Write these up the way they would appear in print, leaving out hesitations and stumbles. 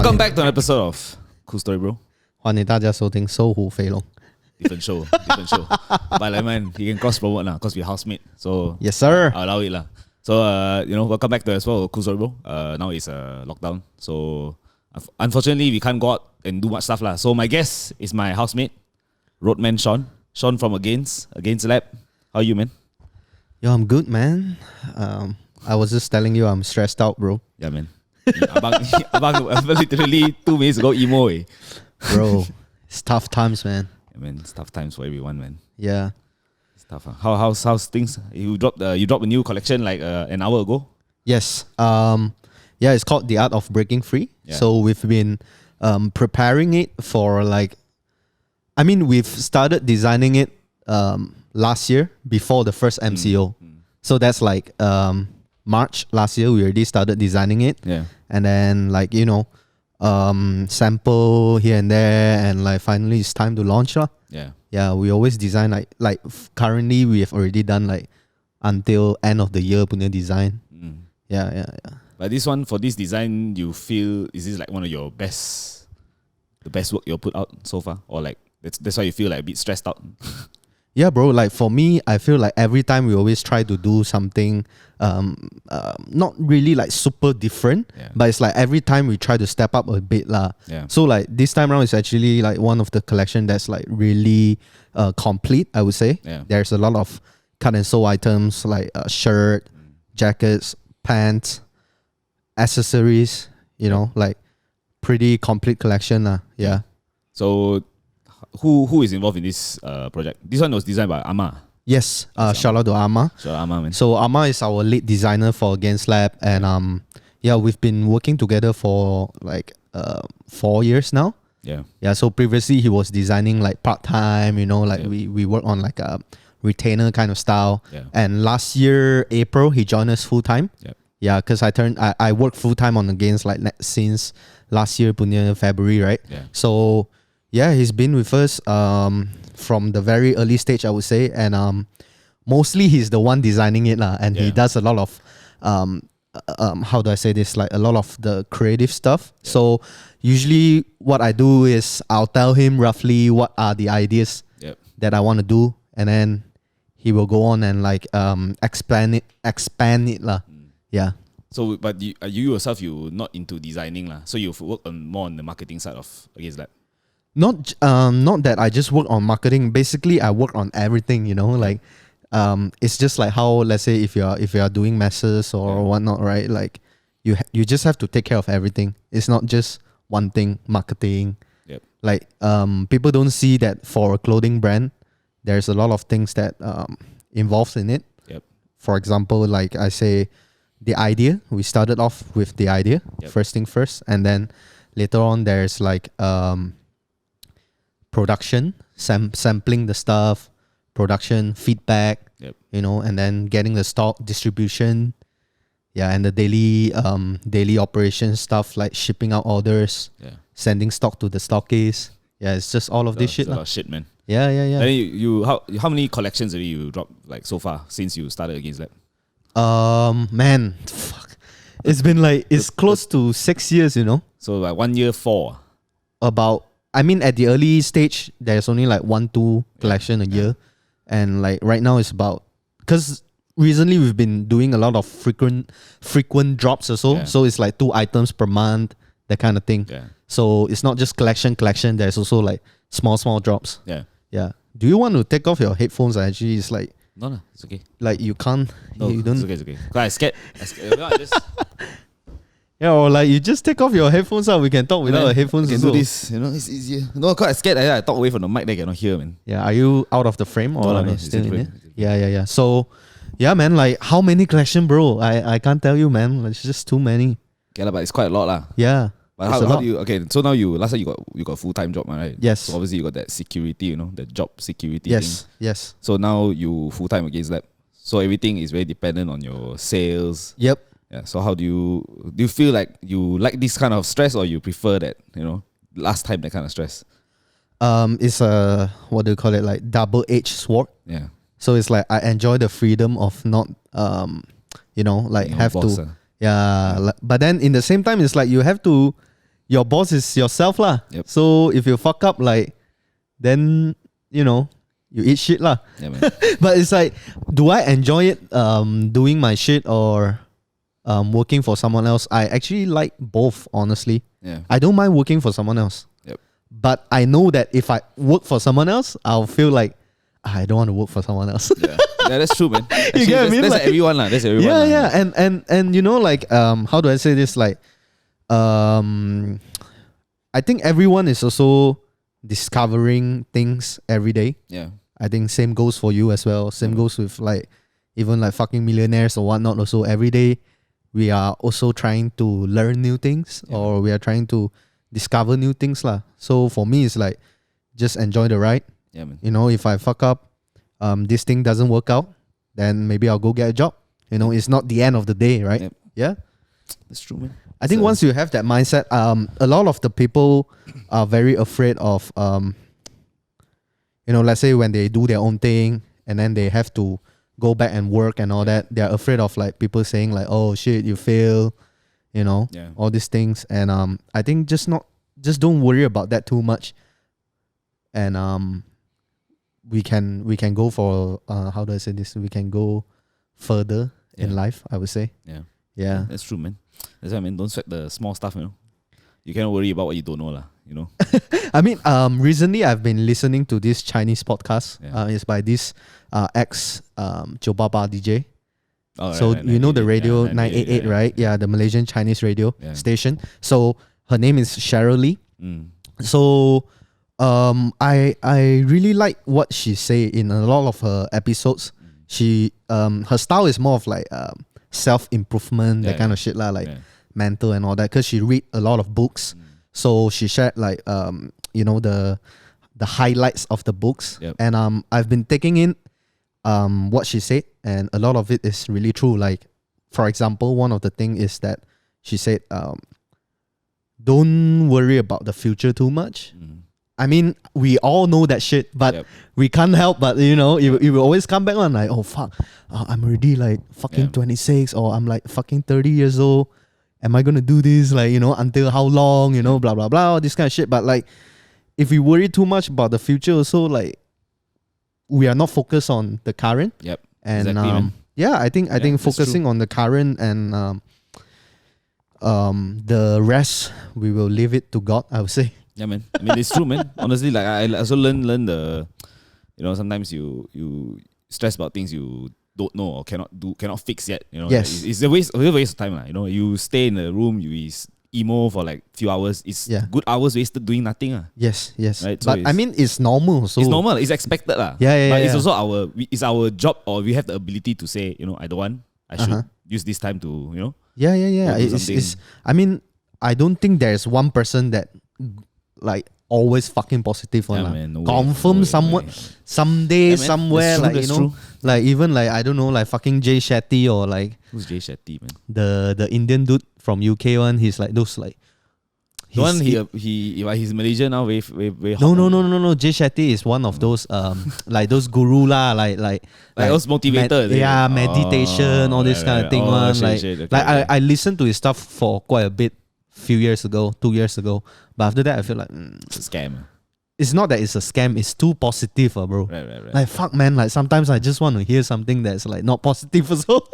Welcome back to an episode of Cool Story Bro. 欢迎大家收听收虎飞龙。Different show. But like, man, you can cross promote now because we're housemate. So Yes, sir. I'll allow it lah. So welcome back to as well Cool Story Bro. Now it's lockdown, so unfortunately we can't go out and do much stuff lah. So my guest is my housemate, roadman Sean. Sean from Against Lab. How are you, man? Yo, I'm good, man. I was just telling you I'm stressed out, bro. Yeah, man. abang literally 2 minutes ago emo Bro, it's tough times, man. Yeah, man, it's tough times for everyone, man. Yeah. It's tough. How's things? You dropped a new collection like an hour ago. Yes. Yeah, it's called The Art of Breaking Free. Yeah. So we've been preparing it for we've started designing it last year before the first MCO. So that's like March last year we already started designing it. Yeah. And then sample here and there, and like finally it's time to launch lah. Yeah. Yeah, we always design currently we have already done like until end of the year punya design. Yeah. But for this design, you feel is this like one of your the best work you've put out so far, or like that's why you feel like a bit stressed out? Yeah, bro. Like for me, I feel like every time we always try to do something, not really like super different, but it's like every time we try to step up a bit lah. Yeah. So like this time around is actually like one of the collection that's like really complete, I would say. Yeah. There's a lot of cut and sew items like shirt, jackets, pants, accessories. Like pretty complete collection lah. Yeah. So who is involved in this project? This one was designed by Ama. Yes. Shout out to Ama. So Ama, man. So Ama is our lead designer for Against Lab, and we've been working together for like 4 years now. Yeah. Yeah. So previously he was designing like part time. We work on like a retainer kind of style. Yeah. And last year April he joined us full time. Yep. Yeah, because I worked full time on Against like since last year punya February, right? Yeah. So yeah, he's been with us from the very early stage, I would say, and mostly he's the one designing it lah, and he does a lot of how do I say this, like a lot of the creative stuff. Yeah. So usually what I do is I'll tell him roughly what are the ideas that I want to do, and then he will go on and like expand it lah. Yeah. So, but you yourself, you not into designing lah. So you work more on the marketing side of Against Lab. Not that I just work on marketing. Basically, I work on everything. Like it's just like how, let's say if you are doing masses or whatnot, right? Like you just have to take care of everything. It's not just one thing. Marketing. Yep. Like people don't see that for a clothing brand, there's a lot of things that involved in it. Yep. For example, like I say, the idea. We started off with the idea, first thing first, and then later on there's like production, sampling the stuff, production, feedback, and then getting the stock, distribution, and the daily operation stuff like shipping out orders, sending stock to the stockists. Yeah, it's just all of this shit. It's a lot of shit, man. Yeah. Then you how many collections have you dropped like so far since you started Against Lab? Man, fuck. It's been like it's close to 6 years, So like 1 year 4. At the early stage, there's only like 1-2 collection a year. And like right now it's about, because recently we've been doing a lot of frequent drops or so. Yeah. So it's like 2 items per month, that kind of thing. Yeah. So it's not just collection. There's also like small drops. Yeah. Yeah. Do you want to take off your headphones? Actually, it's like, No, it's okay. like you can't. No, you don't. It's okay. I scared. I just Yeah, or like you just take off your headphones out. We can talk without the headphones. We can do this. It's easier. No, cause I scared. I talk away from the mic. They cannot hear, man. Yeah, are you out of the frame or No, still in it? frame. Yeah. So, yeah, man. Like how many collection, bro? I can't tell you, man. It's just too many. Yeah, but it's quite a lot, lah. Yeah. But how do you? Okay, so now last time you got full-time job, right? Yes. So obviously you got that security, the job security. Yes. thing. Yes. So now you full-time Against Lab. So everything is very dependent on your sales. Yep. Yeah. So how do you feel like you like this kind of stress, or you prefer that last time that kind of stress? It's a, what do you call it, like double-edged sword. Yeah. So it's like I enjoy the freedom of not have boss, to but then in the same time it's like you have to your boss is yourself lah. Yep. So if you fuck up, like, then you eat shit lah. Yeah, man. But it's like, do I enjoy it doing my shit or working for someone else? I actually like both, honestly. Yeah. I don't mind working for someone else. Yep. But I know that if I work for someone else, I'll feel like I don't want to work for someone else. Yeah, that's true, man. Actually, You get what I mean? That's Like, everyone lah. That's everyone. yeah, lah. yeah. And like, how do I say this? Like, I think everyone is also discovering things every day. Yeah. I think same goes for you as well. Same goes with like even like fucking millionaires or whatnot. Also, every day we are also trying to learn new things or we are trying to discover new things lah. So for me, it's like just enjoy the ride. Yeah, man. If I fuck up, this thing doesn't work out, then maybe I'll go get a job. It's not the end of the day, right? Yep. Yeah. That's true, man. I think once you have that mindset, a lot of the people are very afraid of, let's say when they do their own thing and then they have to go back and work and all that, they're afraid of like people saying like, oh shit, you fail, all these things. And I think just don't worry about that too much. And we can go for how do I say this? We can go further in life, I would say. Yeah. Yeah. That's true, man. That's why, man, don't sweat the small stuff, You cannot worry about what you don't know, lah. I mean, recently I've been listening to this Chinese podcast. Yeah. It's by this ex Jobaba DJ. Oh, So right, you know the 988, radio yeah, 988, right? Yeah, the Malaysian Chinese radio Yeah. station. So her name is Cheryl Lee. Mm. So I really like what she say in a lot of her episodes. She her style is more of like self-improvement, that kind of shit lah, like mental and all that, because she read a lot of books. So she shared like the highlights of the books. Yep. And I've been taking in what she said, and a lot of it is really true. Like, for example, one of the thing is that she said don't worry about the future too much. I mean, we all know that shit, but we can't help but, it will always come back on like, oh, fuck, I'm already like fucking 26 or I'm like fucking 30 years old. Am I going to do this, like, until how long, blah, blah, blah, all this kind of shit. But like, if we worry too much about the future also, like, we are not focused on the current. Yep. And Exactly, man. I think focusing on the current and the rest, we will leave it to God, I would say. Yeah, man. I mean, it's true, man. Honestly, like I also learn the, sometimes you stress about things you don't know or cannot fix yet. Yes. It's a waste of time, lah. You stay in the room, you emo for like few hours. It's good hours wasted doing nothing, lah. Yes. Right? So But I mean, it's normal. So it's normal. It's expected, lah. Yeah. But it's also it's our job, or we have the ability to say, I don't want. I should use this time to, Yeah. do It's I mean, I don't think there's one person that like always fucking positive one. Yeah, man, no way, Confirm no way, somewhat no way. someday, Yeah, man. somewhere, That's true, like that's true. like even like I don't know, like fucking Jay Shetty or like Who's Jay Shetty, man? the Indian dude from UK one. He's like those like The one he's Malaysian now, very hot. No. Jay Shetty is one of those like those guru lah, like those motivator. meditation, all this kind of thing. One Okay. I listened to his stuff for quite a bit, 2 years ago. But after that, I feel like It's a scam. it's not that it's a scam. It's too positive, bro. Right. Like fuck, man. Like sometimes I just want to hear something that's like not positive as well.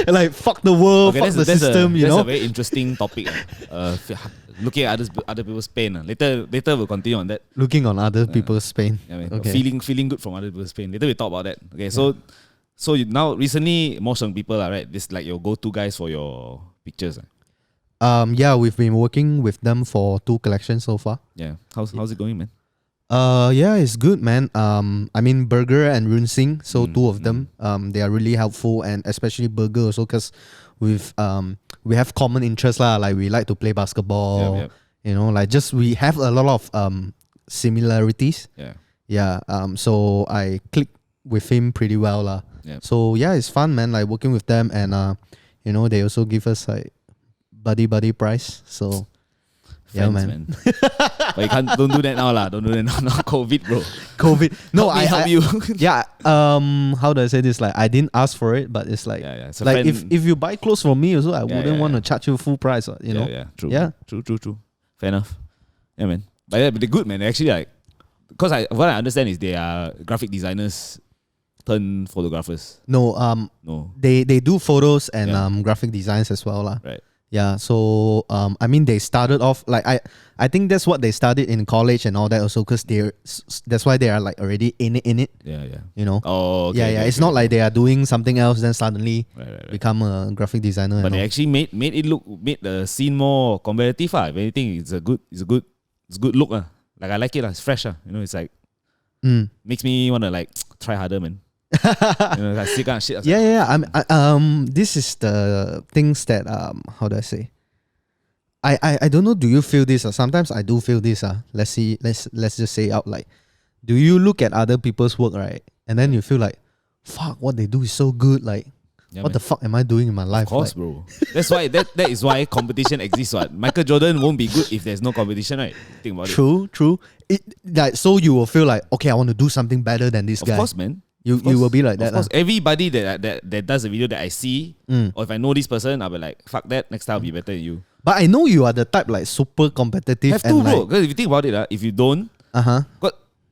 Like fuck the world, fuck the system. That's a very interesting topic. Looking at other people's pain. Later we'll continue on that. Looking on other people's pain. Yeah, man. Okay. Feeling good from other people's pain. Later we talk about that. Okay, so now recently most young people are right. This like your go-to guys for your pictures. Yeah, we've been working with them for 2 collections so far. Yeah, how's it going, man? Yeah, it's good, man. I mean, Burger and Run Sing, so 2 of them, they are really helpful, and especially Burger also, because we have common interests lah. Like we like to play basketball. Yep. Like just we have a lot of similarities. Yeah. So I click with him pretty well lah. Yep. So yeah, it's fun, man. Like working with them, and they also give us like buddy price. So yeah, Friends, man. But you don't do that now, lah. Don't do that now. COVID, bro. COVID. No, Help me help you. Yeah. How do I say this? Like I didn't ask for it, but it's like It's a like friend. if you buy clothes from me also, I wouldn't want to yeah. charge you full price. You know. Yeah. True. Yeah. True. Fair enough. Yeah, man. But yeah, but they're good, man. They're actually like, because what I understand is they are graphic designers turn photographers. No, No. they do photos and Yeah. graphic designs as well, lah. Right. Yeah, so I mean they started off like I think that's what they studied in college and all that also because that's why they are like already in it. Yeah, yeah. You know. Oh, okay, yeah. okay, It's okay. not like they are doing something else then suddenly Right. become a graphic designer. But and they all. actually made the scene more competitive. If anything, it's a good look. Like I like it. It's fresh. You know, it's like makes me wanna like try harder, man. You know, like sick kind of shit. Yeah. This is the things that how do I say? I don't know. Do you feel this? Sometimes I do feel this. Let's see. Let's just say out like, do you look at other people's work, right? And then you feel like, fuck, what they do is so good. Like, Yeah, what man. the fuck am I doing in my life? Of course, Like, bro. That's why that is why competition exists. What Michael Jordan won't be good if there's no competition, right? Think about it. True. It like so you will feel like, okay, I want to do something better than this Of guy. course, man. You Of course. will be like Of that. course, everybody that does a video that I see, or if I know this person, I'll be like, fuck that. Next time I'll be better than you. But I know you are the type like super competitive. Have to, and bro. like, Because if you think about it, if you don't, uh-huh.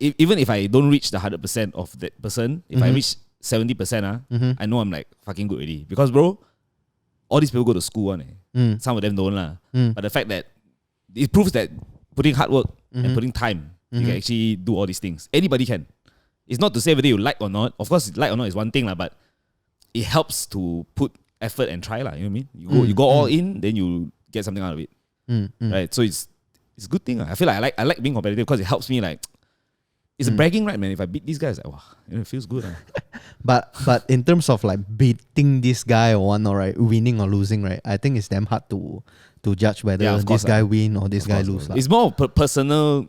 even if I don't reach the 100% of that person, if I reach 70%, I know I'm like fucking good already. Because bro, all these people go to school, some of them don't lah. But the fact that it proves that putting hard work and putting time, you can actually do all these things. Anybody can. It's not to say whether you like or not. Of course, like or not is one thing lah, but it helps to put effort and try lah. You know what I mean? You go all in, then you get something out of it, right? So it's a good thing. I feel like I like being competitive because it helps me like. It's a bragging right, man. If I beat these guys, like, wow, it feels good. But in terms of like beating this guy or one, right, winning or losing, right, I think it's damn hard to judge whether Yeah, of course, this guy win or this guy lose. It's more personal.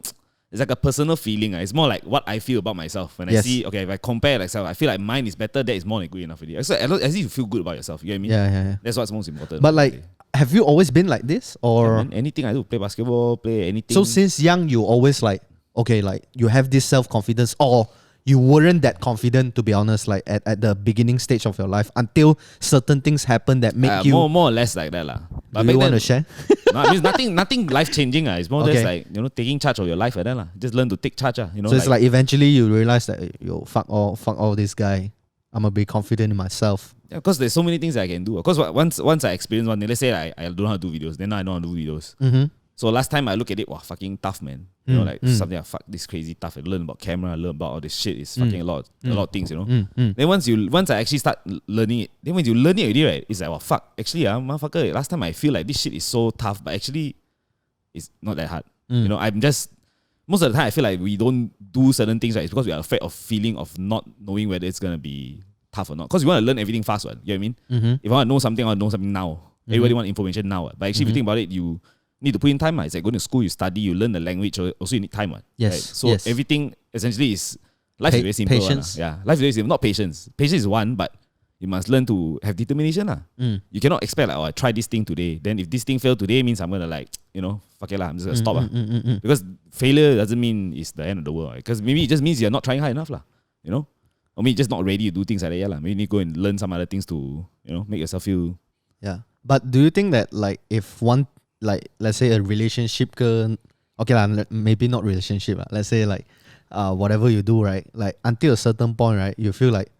It's like a personal feeling. It's more like what I feel about myself when I see. Okay, if I compare myself, I feel like mine is better. That is more than good enough already. So as long as you feel good about yourself, you get what I mean? Yeah. That's what's most important. But like, have you always been like this or? Yeah, man, anything I do, play basketball, play anything. So since young, you always like, okay, like you have this self-confidence or you weren't that confident, to be honest, like at the beginning stage of your life until certain things happen that make you... More or less like that lah. But do you want to share? No, I mean nothing life-changing. It's more just Okay. like, taking charge of your life like that lah. Just learn to take charge. So it's like eventually you realize that, yo, fuck all this guy. I'm going to be confident in myself. Yeah, because there's so many things I can do. Because once I experience one thing, let's say I don't know how to do videos, then now I know how to do videos. So last time I look at it, wow, fucking tough, man. You know, like something like fuck this crazy tough. I learn about camera, I learn about all this shit. It's fucking a lot of things, Then once I actually start learning it, then when you learn it already, right, it's like, well, fuck. Actually, motherfucker, last time I feel like this shit is so tough, but actually, it's not that hard. I'm just most of the time I feel like we don't do certain things, right? It's because we are afraid of feeling of not knowing whether it's gonna be tough or not. Because we want to learn everything fast, right? You know what I mean? If I want to know something, I want to know something now. Everybody want information now. But actually, if you think about it, you need to put in time. It's like going to school, you study, you learn the language. Also, you need time. Yes. Right? So yes. everything essentially is life is very simple. Patience. Yeah, life is very simple. Not patience. Patience is one, but you must learn to have determination. You cannot expect like, I try this thing today. Then if this thing failed today, means I'm gonna like, fuck it lah. I'm just gonna stop. Because failure doesn't mean it's the end of the world. Because maybe it just means you're not trying hard enough lah. Or maybe you're just not ready to do things like that. Maybe you need to go and learn some other things to make yourself feel. Yeah. But do you think that like if one, like let's say a relationship maybe not relationship, let's say like whatever you do, right, like until a certain point, right, you feel like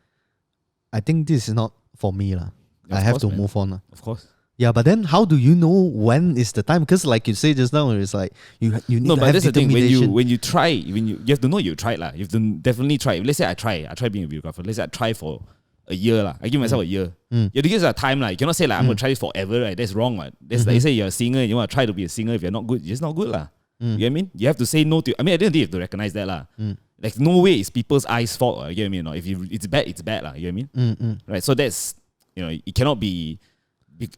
I think this is not for me lah. I have to move on. Of course. Yeah, but then how do you know when is the time? Because like you say just now, it's like you need to have that's the thing. determination. When you try, you have to know you tried lah. You have to definitely try. Let's say I try being a videographer. Let's say I try for a year lah. I give myself a year. You have to give yourself time lah. You cannot say like I'm gonna try this forever, right? That's wrong, right? That's like you say you're a singer, you want to try to be a singer. If you're not good, you're just not good lah. You get what I mean? You have to say no to. I mean, at the end of the day, you have to recognize that lah. Like no way it's people's eyes' fault. You get what I mean? Or if it's bad, it's bad lah. You get what I mean? Right. So that's it cannot be.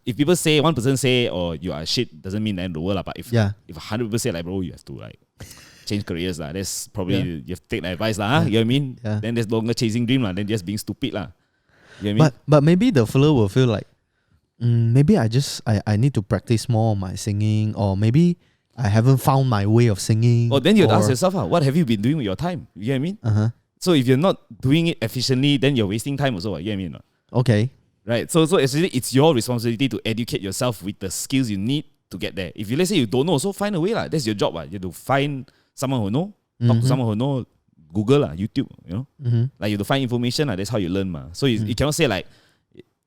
If people say one person say you are shit, doesn't mean the end of the world lah. But if 100 people say like bro, you have to like change careers lah. That's probably you have to take the advice lah. You know what I mean? Yeah. Then there's no longer chasing dream lah. Then just being stupid lah. You know what I mean? But maybe the fellow will feel like maybe I need to practice more on my singing, or maybe I haven't found my way of singing. Then you ask yourself, what have you been doing with your time? You get what I mean? So if you're not doing it efficiently, then you're wasting time also. You get what I mean? Okay. Right. So essentially, it's your responsibility to educate yourself with the skills you need to get there. If you let's say you don't know, so find a way lah. That's your job lah. You have to find someone who know, talk to someone who know, Google lah, YouTube, you know. Like you have to find information lah. That's how you learn ma. So you cannot say like,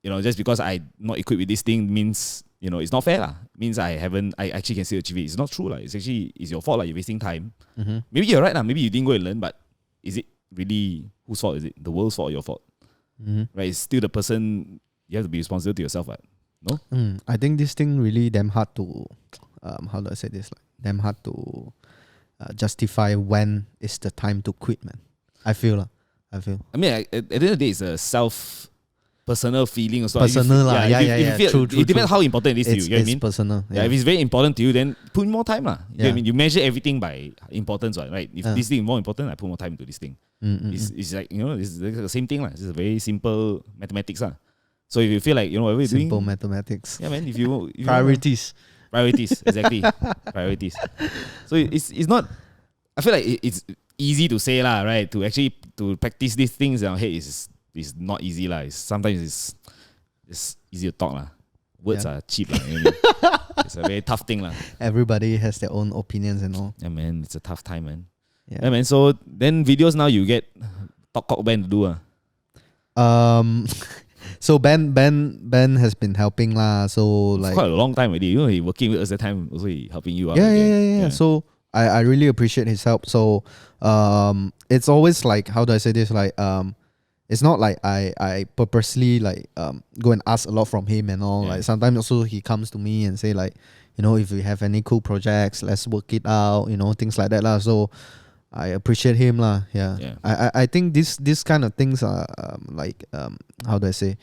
you know, just because I not equipped with this thing means, you know, it's not fair lah. Means I actually can still achieve it. It's not true lah. It's your fault lah. You're wasting time. Maybe you're right lah. Maybe you didn't go and learn, but is it really whose fault is it? The world's fault or your fault? Right? It's still the person. You have to be responsible to yourself, right? No? I think this thing really damn hard to, how do I say this? Like damn hard to justify when is the time to quit, man. I feel. I mean, at the end of the day, it's a personal feeling also. Personal lah. Yeah. True. It depends how important it is to you. You know what I mean? Personal. Yeah. If it's very important to you, then put more time lah. You know what I mean? You measure everything by importance, right? If this thing is more important, I put more time into this thing. It's like, you know, it's the same thing lah. It's a very simple mathematics lah. So if you feel like, you know, whatever you're doing, simple mathematics. Yeah, man. If you priorities, exactly. Priorities. So it's not. I feel like it's easy to say lah, right? To actually to practice these things in our head is not easy lah. Sometimes it's easy to talk lah. Words are cheap lah. You know what I mean? It's a very tough thing lah. Everybody has their own opinions and all. Yeah, man. It's a tough time, man. Yeah, man. So then videos now you get Talk Ben to do So Ben has been helping lah. So like quite a long time already. You know, he working with us that time. Also, he helping you out. Yeah. So I really appreciate his help. So it's always like, how do I say this? Like it's not like I purposely like go and ask a lot from him and all. Like sometimes also he comes to me and say like, you know, if we have any cool projects, let's work it out. You know, things like that lah. So I appreciate him lah. Yeah. I think this kind of things are like how do I say?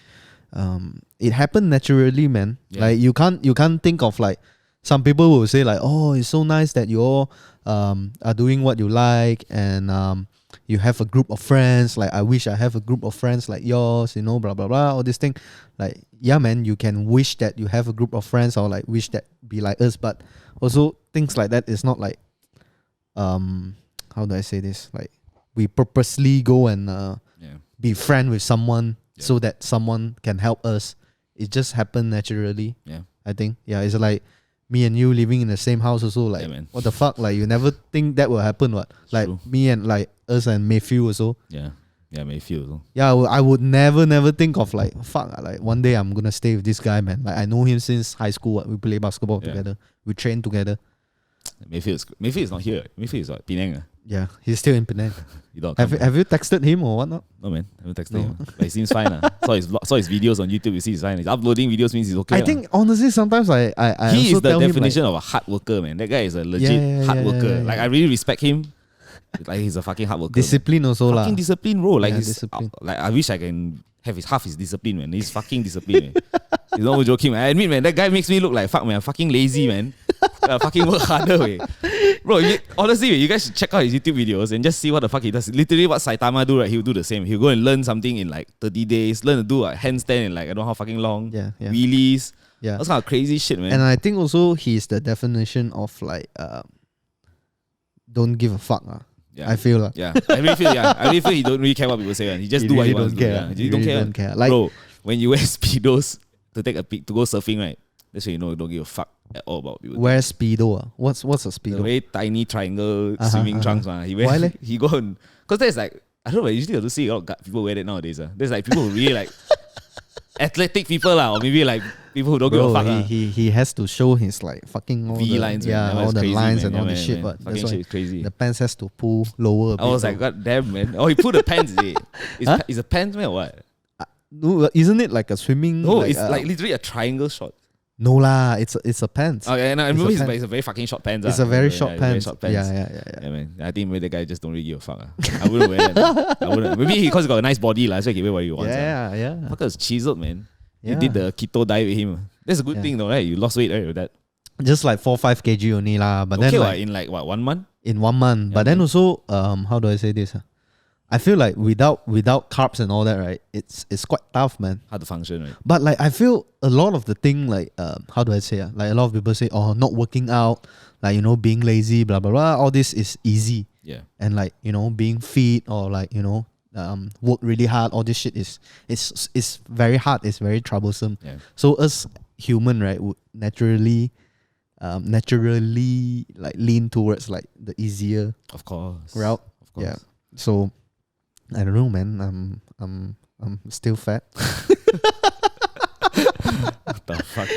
It happened naturally, man. Yeah. Like you can't think of like, some people will say like, oh, it's so nice that you all are doing what you like and you have a group of friends. Like I wish I have a group of friends like yours, you know, blah blah blah, all this thing. Like yeah, man, you can wish that you have a group of friends or like wish that be like us, but also things like that is not like how do I say this? Like we purposely go and be friend with someone so that someone can help us. It just happened naturally. Yeah, I think. Yeah, it's like me and you living in the same house also. Like what the fuck? Like you never think that will happen. What? Like me and like us and Mayfield also. Yeah, Mayfield also. Yeah, I would never think of like fuck. Like one day I'm gonna stay with this guy, man. Like I know him since high school. We play basketball together. We train together. Mayfield is not here. Mayfield is what? Penang. Yeah, he's still in Penang. Have you texted him or whatnot? No, man. I haven't texted him. But he seems fine. Saw his videos on YouTube. You see he's fine. He's uploading videos means he's okay. I think honestly sometimes I he also is the tell definition him, of a hard worker, man. That guy is a legit hard worker. Like I really respect him. Like he's a fucking hard worker. Discipline also lah. Fucking discipline, bro. Like discipline. Like I wish I can have half his discipline, man. He's fucking disciplined, man. He's not joking, man. I admit, man, that guy makes me look like fuck, man. I'm fucking lazy, man. I fucking work harder, way. Bro, honestly, you guys should check out his YouTube videos and just see what the fuck he does. Literally, what Saitama do, right? He'll do the same. He'll go and learn something in like 30 days. Learn to do a handstand in like I don't know how fucking long. Yeah. Wheelies. Yeah. That's kind of crazy shit, man. And I think also he's the definition of like don't give a fuck. Yeah. I feel like. Yeah. I really feel he don't really care what people say. He just do what he wants to do. Yeah. He don't care. Like, bro, when you wear speedos to take a pic to go surfing, right? That's when you know don't give a fuck at all about people. Wear speedo. What's a speedo? The very tiny triangle swimming trunks, man. He go on because there's like I don't know. Usually you don't see a lot of people wear that nowadays. There's like people who really like athletic people or maybe like people who don't give a fuck. He has to show his like fucking all V lines, all the crazy, lines man. and all the shit. But fucking shit is crazy. The pants has to pull lower. I was like, god damn, man. Oh, he pulled the pants. Is a pants man or what? No, isn't it like a swimming? No, it's like literally a triangle short. No lah, it's a pants. Okay, and I remember it's a very fucking short pants. It's a very short pants. Yeah, man. I think maybe the guy just don't really give a fuck. I wouldn't wear that. I wouldn't. Maybe because he got a nice body, so he can wear what he wants. Yeah. Fucker's chiseled, man. You did the keto diet with him. That's a good thing though, right? You lost weight, right, with that? Just like 4-5 kg only lah. But okay, then like, in like what, 1 month? In 1 month. Yeah, but then also, how do I say this? I feel like without carbs and all that, right? It's quite tough, man. Hard to function, right? But like I feel a lot of the thing, like how do I say? Like a lot of people say, oh, not working out, like you know, being lazy, blah blah blah. All this is easy. Yeah. And like you know, being fit or like you know, work really hard. All this shit is very hard. It's very troublesome. Yeah. So us human, right, would naturally naturally like lean towards like the easier Of course. route. Of course. Yeah. So I don't know, man. I'm still fat. What the fuck?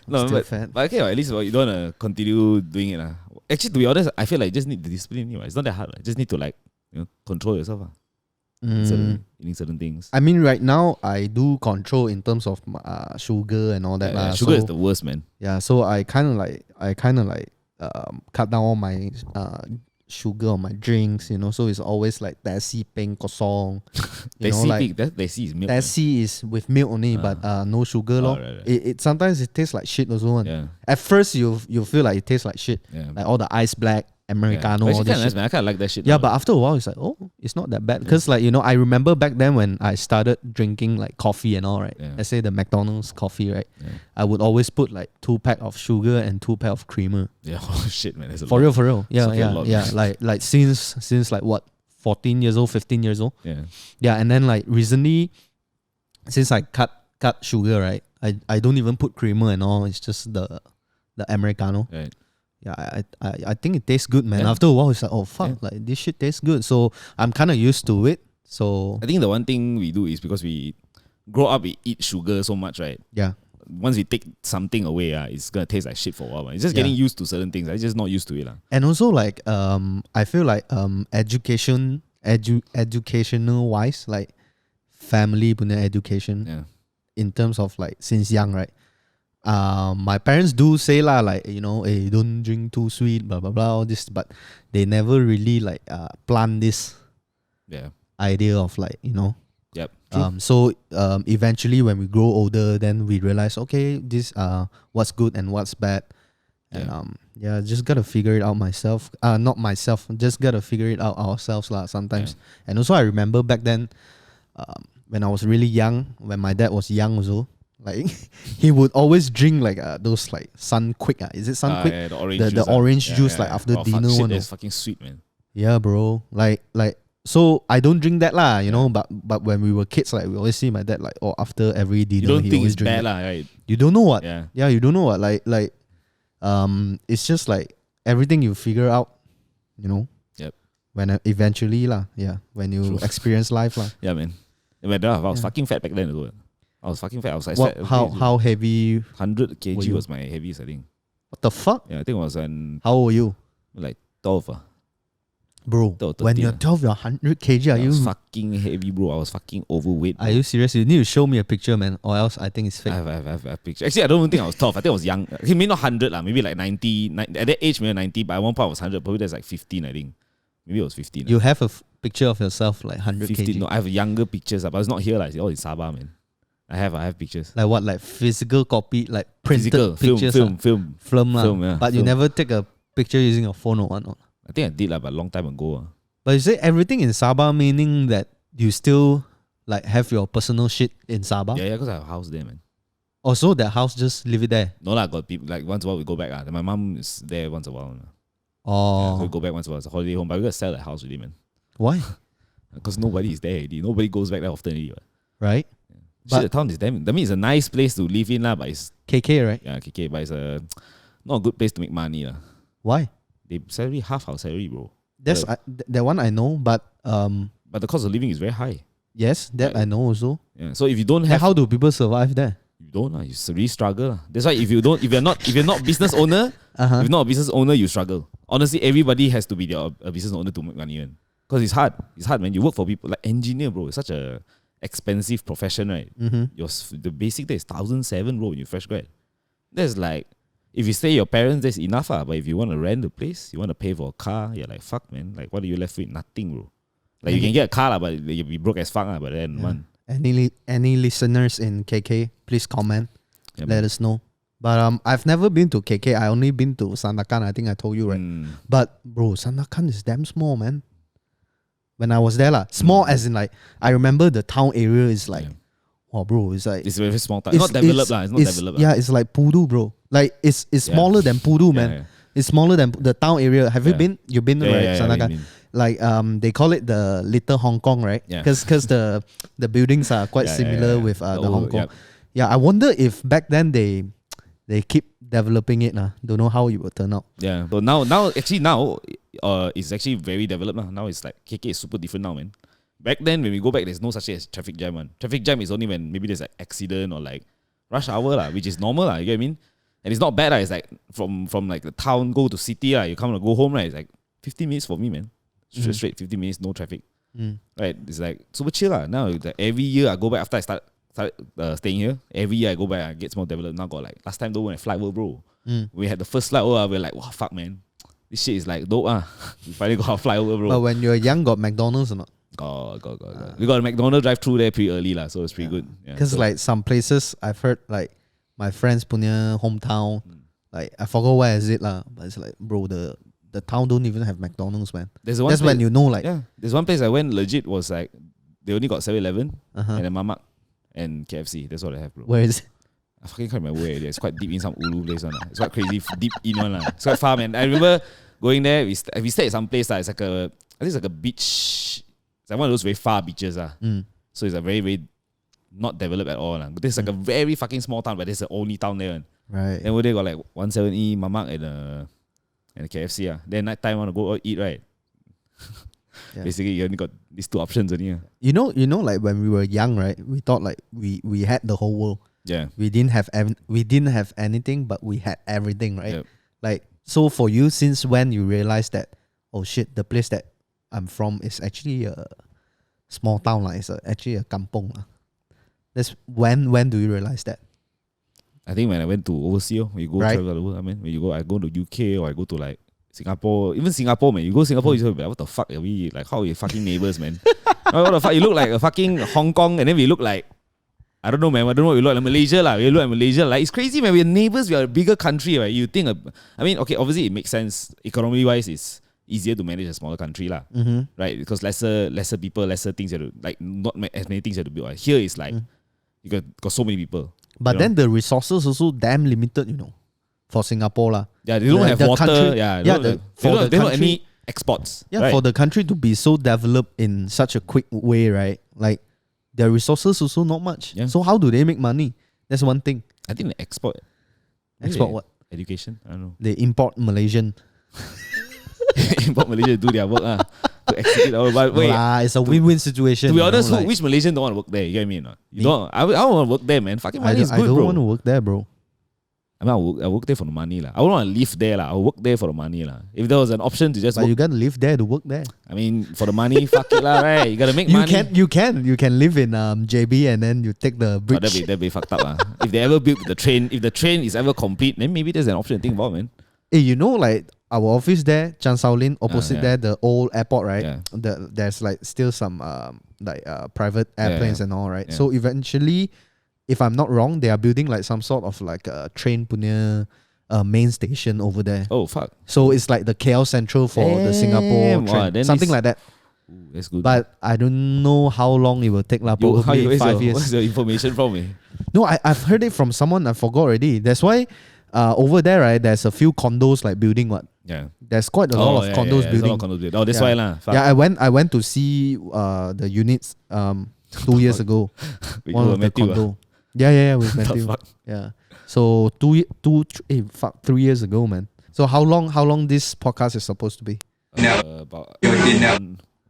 Still fat. But okay, at least you don't want to continue doing it. Actually, to be honest, I feel like you just need the discipline. It's not that hard. You just need to control yourself. Eating certain things. I mean, right now I do control in terms of sugar and all that. Sugar so, is the worst, man. Yeah, so I kind of like cut down all my sugar on my drinks. So it's always like Tessie peng kosong. Tessie is milk. Tessie is with milk only, but no sugar lor. Right. It sometimes it tastes like shit also. Yeah. At first you feel like it tastes like shit. Yeah. Like all the ice black, Americano, But all it's this kinda shit. nice, man. I kind of like that shit. Yeah, but after a while, it's like, oh, it's not that bad. Because, I remember back then when I started drinking like coffee and all, right? Yeah. Let's say the McDonald's coffee, right? Yeah. I would always put like 2 pack of sugar and 2 pack of creamer. Yeah, oh shit, man. That's a For lot. real. Yeah, That's a lot, yeah. man. Like since like what, 14 years old, 15 years old. Yeah. Yeah, and then like recently, since I cut sugar, right? I don't even put creamer and all. It's just the Americano. Right. Yeah, I think it tastes good, man. Yeah. After a while, it's like, oh fuck, Yeah. like this shit tastes good. So I'm kind of used to it. So I think the one thing we do is because we grow up, we eat sugar so much, right? yeah, Once we take something away, it's gonna taste like shit for a while. Man. It's just Yeah. getting used to certain things. It's just not used to it. and also like I feel like educational wise, like family punya education Yeah. in terms of like since young, right? My parents do say lah, like, hey, don't drink too sweet, blah blah blah, all this, but they never really like plant this Yeah. idea of like, Yep. True. So eventually when we grow older, then we realize, okay, this what's good and what's bad, and just gotta figure it out myself. Not myself, just gotta figure it out ourselves lah sometimes. And also I remember back then, when I was really young, when my dad was young also, like he would always drink like those like Sunquick. Is it Sunquick? Yeah, the orange the juice. orange juice like after dinner Shit, one. that's fucking sweet, man. Yeah, bro. Like so I don't drink that lah, but when we were kids, like we always see my dad like, after every dinner You don't he think always it's drink bad, it. lah, right? You don't know what? Yeah. Yeah, you don't know what. Like it's just like everything you figure out, Yep. when eventually lah, when you True. experience life lah. Yeah, man. I was fucking fat back then as well. I was fucking fat. I was like What? fat. How heavy? 100 were kg you? was my heaviest, I think. What the fuck? Yeah, I think it was How old are you, like 12. bro? 12, When 13. you're 12, you're 100 kg. I was fucking heavy, bro. I was fucking overweight. Are you serious? You need to show me a picture, man, or else I think it's fake. I have a picture. Actually, I don't even think I was 12. I think I was young. Maybe not 100, maybe like 90. At that age, maybe 90, but at one point I was 100. Probably that's like 15, I think. Maybe it was 15. You have a picture of yourself like 100 15. kg. No, I have younger pictures, but it's not here. It's all in Sabah, man. I have pictures. Like what? Like physical copy, like printed Physical, pictures, film. lah. Film, yeah, But you film. never take a picture using a phone or whatnot. I think I did, but a long time ago. But you say everything in Sabah, meaning that you still like have your personal shit in Sabah. Yeah, because I have a house there, man. Also, that house just leave it there. No, got people, like once in a while we go back. My mom is there once in a while. Oh, So we go back once in a while. It's a holiday home, but we're going to sell the house really, man. why? Because nobody is there already. Nobody goes back there often already. Right? But But- the town is damn. I mean, it's a nice place to live in, but it's KK, right? KK, but it's not a good place to make money. Why? They salary half our salary, bro. That's that one I know, but But the cost of living is very high. yes, that Right. I know also. Yeah. So if you don't And have, how do people survive there? you don't. You really struggle. That's why if you're not business owner, Uh-huh. if you're not a business owner, you struggle. Honestly, everybody has to be a business owner to make money, man. Because it's hard. It's hard, man. You work for people like engineer, bro. It's such a expensive profession, right? Mm-hmm. The basic day is 1,007, bro. When you fresh grad, that's like if you stay your parents, that's enough, But if you want to rent a place, you want to pay for a car, you're like fuck, man. Like what are you left with? Nothing, bro. Like you can get a car, but you'll be broke as fuck, by the end of the month. Any listeners in KK, please comment. Yeah, Let us know. But I've never been to KK. I only been to Sandakan. I think I told you, right? But bro, Sandakan is damn small, man. When I was there, small as in like I remember the town area is like, oh, bro, it's like It's a very small town. It's not developed, It's not developed. Yeah, it's like Pudu, bro. Like it's smaller than Pudu, man. Yeah. It's smaller than the town area. Have you been? You've been, right? Sandakan. Yeah. Like they call it the Little Hong Kong, right? Yeah. Because the buildings are quite Yeah, similar yeah. with the Oh, Hong Kong. yep. Yeah, I wonder if back then they they keep developing it. Don't know how it will turn out. Yeah. But it's actually very developed now. Now it's like KK is super different now, man. Back then, when we go back, there's no such thing as traffic jam, man. Traffic jam is only when maybe there's an accident or like rush hour, which is normal, you get what I mean? And it's not bad, it's like from like the town, go to city, you come to go home, it's like 15 minutes for me, man. Straight 15 minutes, no traffic. Right? It's like super chill. Now, like, every year I go back after I started staying here, every year I go back, I get more developed. Now got like, last time though, when I fly over, bro, we had the first flight over, we're like, wow, fuck, man. This shit is like dope, We finally got a fly over, bro. But when you're young, got McDonald's or not? God. We got a McDonald's drive through there pretty early, so it's pretty good. Because like some places I've heard, like my friends punya hometown, like I forgot where is it but it's like, bro, the town don't even have McDonald's, man. That's when you know, like, there's one place I went legit was like they only got 7-Eleven and a Mamak and KFC. That's all they have, bro. Where is it? I fucking can't remember where it is. It's quite deep in some ulu place one. It's quite crazy deep in one. It's quite far, man. I remember going there. We stayed at some place it's like I think it's like a beach. It's like one of those very far beaches. So it's a very, very not developed at all. But this is like a very fucking small town, but it's the only town there. Right. Then over there got like 170 Mamak and a KFC. Then night time want to go out eat, right? Basically, you only got these two options only. You know, like when we were young, right? We thought like we had the whole world. Yeah. We didn't have anything, but we had everything, right? Yep. Like, so for you, since when you realized that, oh shit, the place that I'm from is actually a small town, it's actually a kampong. That's when do you realize that? I think when I went to overseas, when you go travel the world, when I go to UK or I go to like Singapore, even Singapore, man. You go to Singapore, you say, what the fuck are we? Like, how are we fucking neighbors, man? What the fuck? You look like a fucking Hong Kong, and then we look like, I don't know, man. I don't know what we look like Malaysia, We look like Malaysia. Like, it's crazy, man. We're neighbors. We are a bigger country, right? You think, okay, obviously it makes sense. Economically wise, it's easier to manage a smaller country, right? Because lesser people, lesser things you have to, like, not as many things you have to build. Right? Here it's like, you got so many people. But then the resources also damn limited, for Singapore. Yeah, they don't have water. Country, they don't have any exports. Yeah, right? For the country to be so developed in such a quick way, right? Like, their resources also not much. Yeah. So how do they make money? That's one thing. I think they export. Export what? Education. I don't know. They import Malaysian. Import Malaysia to do their work. To execute our but wait. It's a win-win situation. To be honest, which Malaysian don't want to work there? You get me or not? You don't. I don't want to work there, man. Fucking money is good, bro. I don't want to work there, bro. I work there for the money. I wouldn't want to live there. I work there for the money. If there was an option to just But work, you gotta live there to work there. For the money, fuck it right? You gotta make money. You can live in JB and then you take the bridge. That'd be fucked up. If they ever build the train, if the train is ever complete, then maybe there's an option to think about, man. Hey, like our office there, Chan Sao Lin, opposite there, the old airport, right? Yeah. There's like still some private airplanes and all, right? Yeah. So eventually, if I'm not wrong, they are building like some sort of like a train punya main station over there. Oh fuck! So it's like the KL Central for the Singapore train, something like that. Ooh, that's good. But I don't know how long it will take. Probably 5 years. What's the information from me? No, I've heard it from someone. I forgot already. That's why over there, right? There's a few condos like building. Yeah. There's quite a lot of condos building. Oh, that's why lah. Yeah, I went to see the units 2 years ago. One of the condo. Yeah, with Matthew. Yeah. So 3 years ago, man. So how long this podcast is supposed to be? About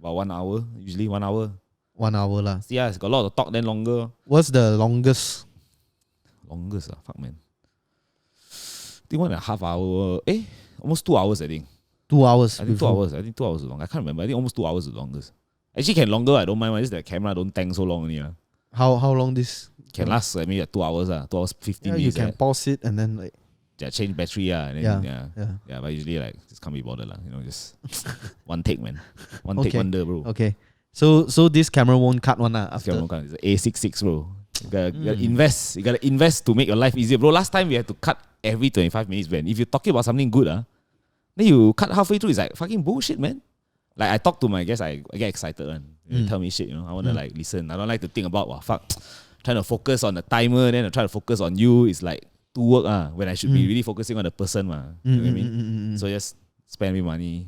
1 hour. Usually 1 hour. 1 hour lah. Yeah, it's got a lot of talk. Then longer. What's the longest? Fuck, man. I think 1.5 hour. Almost 2 hours. I think 2 hours. I think 2 hours. I think 2 hours is long. I can't remember. I think almost 2 hours is the longest. Actually, can longer. I don't mind. Just the camera don't tank so long only. How long this? Can last maybe 2 hours. 2 hours 15 minutes. You can pause it and then like. Change battery. And then, yeah. But usually just can't be bothered just one take, man. One take wonder, bro. Okay. So this camera won't cut one after. Camera won't cut. It's an A66, bro. You gotta invest. You gotta invest to make your life easier, bro. Last time we had to cut every 25 minutes, man. If you're talking about something good, then you cut halfway through. It's like fucking bullshit, man. Like I talk to my guests, I get excited, man. Tell me shit, I wanna like listen. I don't like to think about trying to focus on the timer, then I try to focus on you. It's like to work when I should be really focusing on the person, You know what I mean? So just spend me money.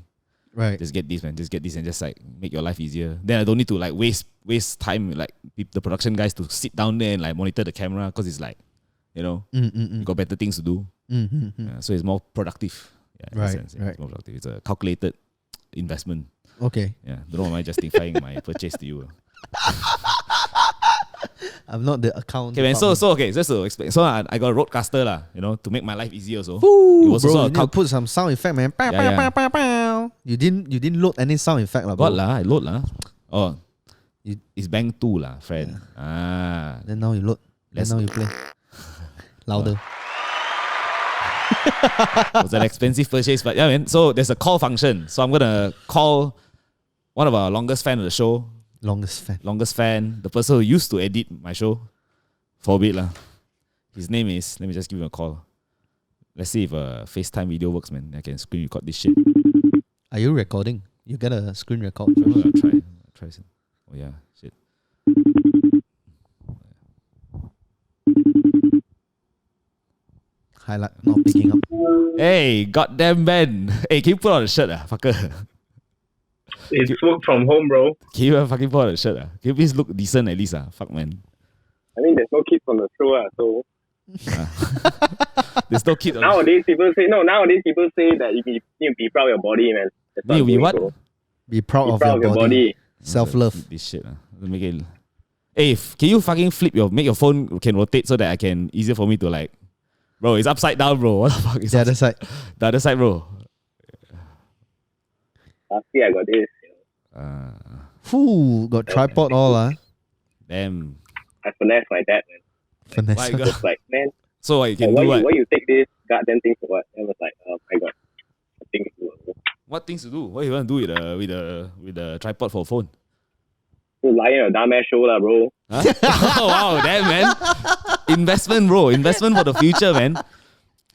Right. Just get this, man. Just get this and just like make your life easier. Then I don't need to like waste time like the production guys to sit down there and like monitor the camera because it's like You know, Mm-mm. you got better things to do. Mm-hmm. So it's more productive. Yeah, in a Right, sense, yeah, right. It's more productive. It's a calculated investment. Okay. Yeah, don't know why am I justifying my purchase to you. I'm not the account. Okay, man. So department. okay, just to explain. So I got a roadcaster lah, you know, to make my life easier. So Ooh, it was bro, also you a need to put some sound effect, man. Pow, Yeah, pow, pow, pow, pow. You didn't load any sound effect, lah, bro. What lah? I load lah. Oh, You- it's Bang 2 lah, friend. Ah, Then now you load. Then Let's- now you play. Louder. it was an expensive purchase, but yeah, man. So there's a call function. So I'm gonna call one of our longest fan of the show, Longest fan. the person who used to edit my show for a bit lah. His name is. Let me just give him a call. Let's see if a FaceTime video works, man. I can screen record this shit. Are you recording? You get a screen record I'm first. gonna try some. Oh yeah, shit. Highlight not picking up. Hey, goddamn Ben. Hey, can you put on a shirt, fucker? It's work from home, bro. Can you fucking put on a shirt, Can you please look decent at least, Fuck, man. I mean, there's no kids on the show, so There's no kid on. nowadays people say that you need to be proud of your body, man. That's Need to be I'm what? doing, bro. Be proud Be of proud your body. Flip Self-love. this shit, Make it. Hey, can you fucking make your phone can rotate so that I can easier for me to like. Bro, it's upside down, bro. What the fuck is The other side. the other side, bro? Last year I got this. Whew, got tripod all, Damn. I finessed my dad, man. Finesse. Why you got- Just like, man, So you can why do what? you take this goddamn thing for what? And I was like, I got things to do. What things to do? What you want to do with the tripod for a phone? To lie in a dumbass show, lah, bro. Huh? Oh wow, damn man. Investment, bro. Investment for the future, man.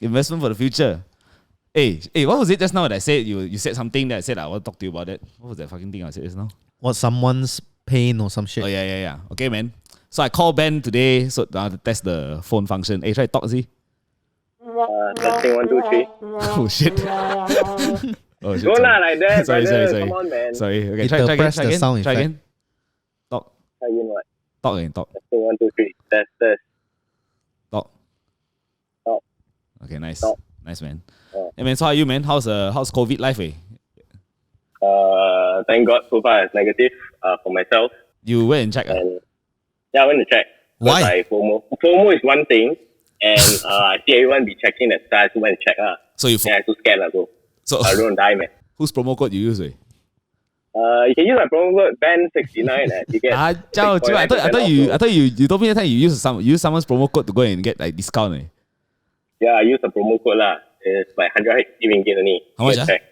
Investment for the future. Hey, what was it just now that I said you said something that I said I want to talk to you about it? What was that fucking thing I said just now? What, someone's pain or some shit? Oh yeah. Okay, man. So I called Ben today to test the phone function. Hey, try to talk, see? Testing 1, 2, 3. Oh shit. Oh shit. Go lah like that, Sorry. brother. Come on, man. Sorry. Okay, Hit try the again. press Try the again. sound Try effect. again. Talk. Try again what? Talk again. Talk. Testing 1, 2, 3. Test. Talk. Talk. Okay, nice. Talk. Nice, man. Oh. Hey, man, so how are you, man? How's COVID life, Thank God so far it's negative for myself. You went and check. And yeah, I went to check. Why? I FOMO is one thing, and I see everyone be checking that side, so I went to check. So you Yeah, I'm too scared, bro. so I don't die, man. whose promo code you use, You can use my promo code BAN69 you get I thought you told me that time you use someone's promo code to go and get like discount. Yeah, I use the promo code lah. It's like 180 ringgit only. How much, You can check.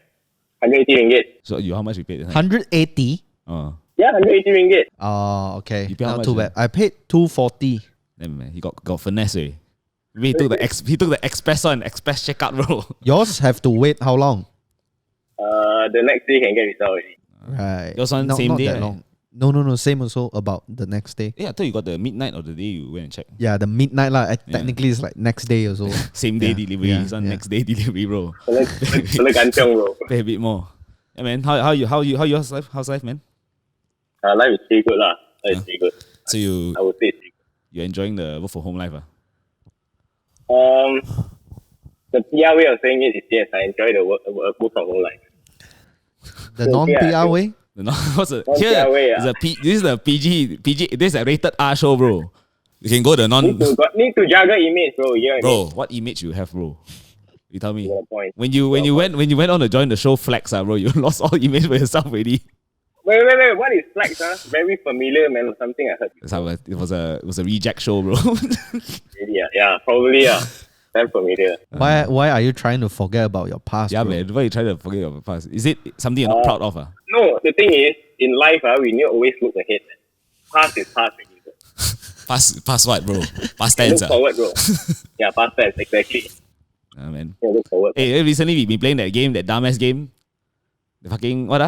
180 ringgit. So how much you paid? 180? Oh, Yeah, 180 ringgit. Oh, okay. You pay how Not much, too bad. I paid 240. damn, man, he got finesse. He took the express one, express checkout, bro. Yours have to wait how long? The next day you can get result already. Right. Yours one same not day, that right? long. No. Same also about the next day. Yeah, I thought you got the midnight of the day you went and checked. Yeah, the midnight lah. Technically, it's like next day also. Same day Yeah, delivery, yeah, this one yeah. next day delivery, bro. Kena gantiong, bro. Pay a bit more. Yeah, man. How yours life? How's life, man? Life is pretty good lah. Life is pretty good. So you I would say it's pretty you're enjoying the work from home life, good. The PR way of saying it is yes, I enjoy the work from home life. The non-PR way? No, what's the Non-PR here? way, Is a this is the PG. This is a rated R show, bro. You can go the non. Need to juggle image, bro. You know what I mean? Bro, what image you have, bro? You tell me. You got a point. When you went on to join the show Flex, bro, you lost all image for yourself already. Wait. What is flex, Very familiar, man. Something I heard. That's how it was a reject show, bro. Really, yeah. Probably, Very familiar. Why are you trying to forget about your past? Yeah, bro? man. Why you try to forget your past? Is it something you're not proud of? No, the thing is, in life, we need to always look ahead. Past is past. Already, bro. Past what, bro? Past Look tense. forward, bro. Yeah, past tense, exactly. Man. Yeah, look forward. Hey, recently we've been playing that game, that dumbass game. The fucking what?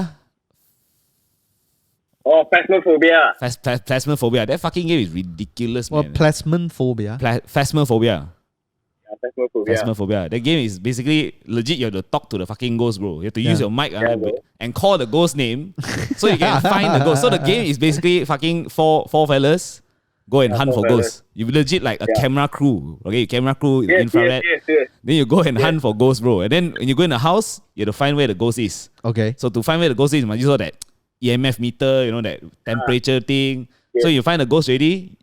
Oh, phasmophobia. Phasmophobia. That fucking game is ridiculous, What, man. plasmon phobia? Phasmophobia. Yeah, phasmophobia. Phasmophobia. That game is basically legit. You have to talk to the fucking ghost, bro. You have to use your mic bro. and call the ghost name so you can find the ghost. So the game is basically fucking four fellas go and hunt for fellas. ghosts. You legit like a camera crew. Okay, camera crew, Yes, infrared. yes. Then you go and hunt for ghosts, bro. And then when you go in the house, you have to find where the ghost is. Okay. So to find where the ghost is, you must use that EMF meter, that temperature thing. Yeah. So you find the ghost already,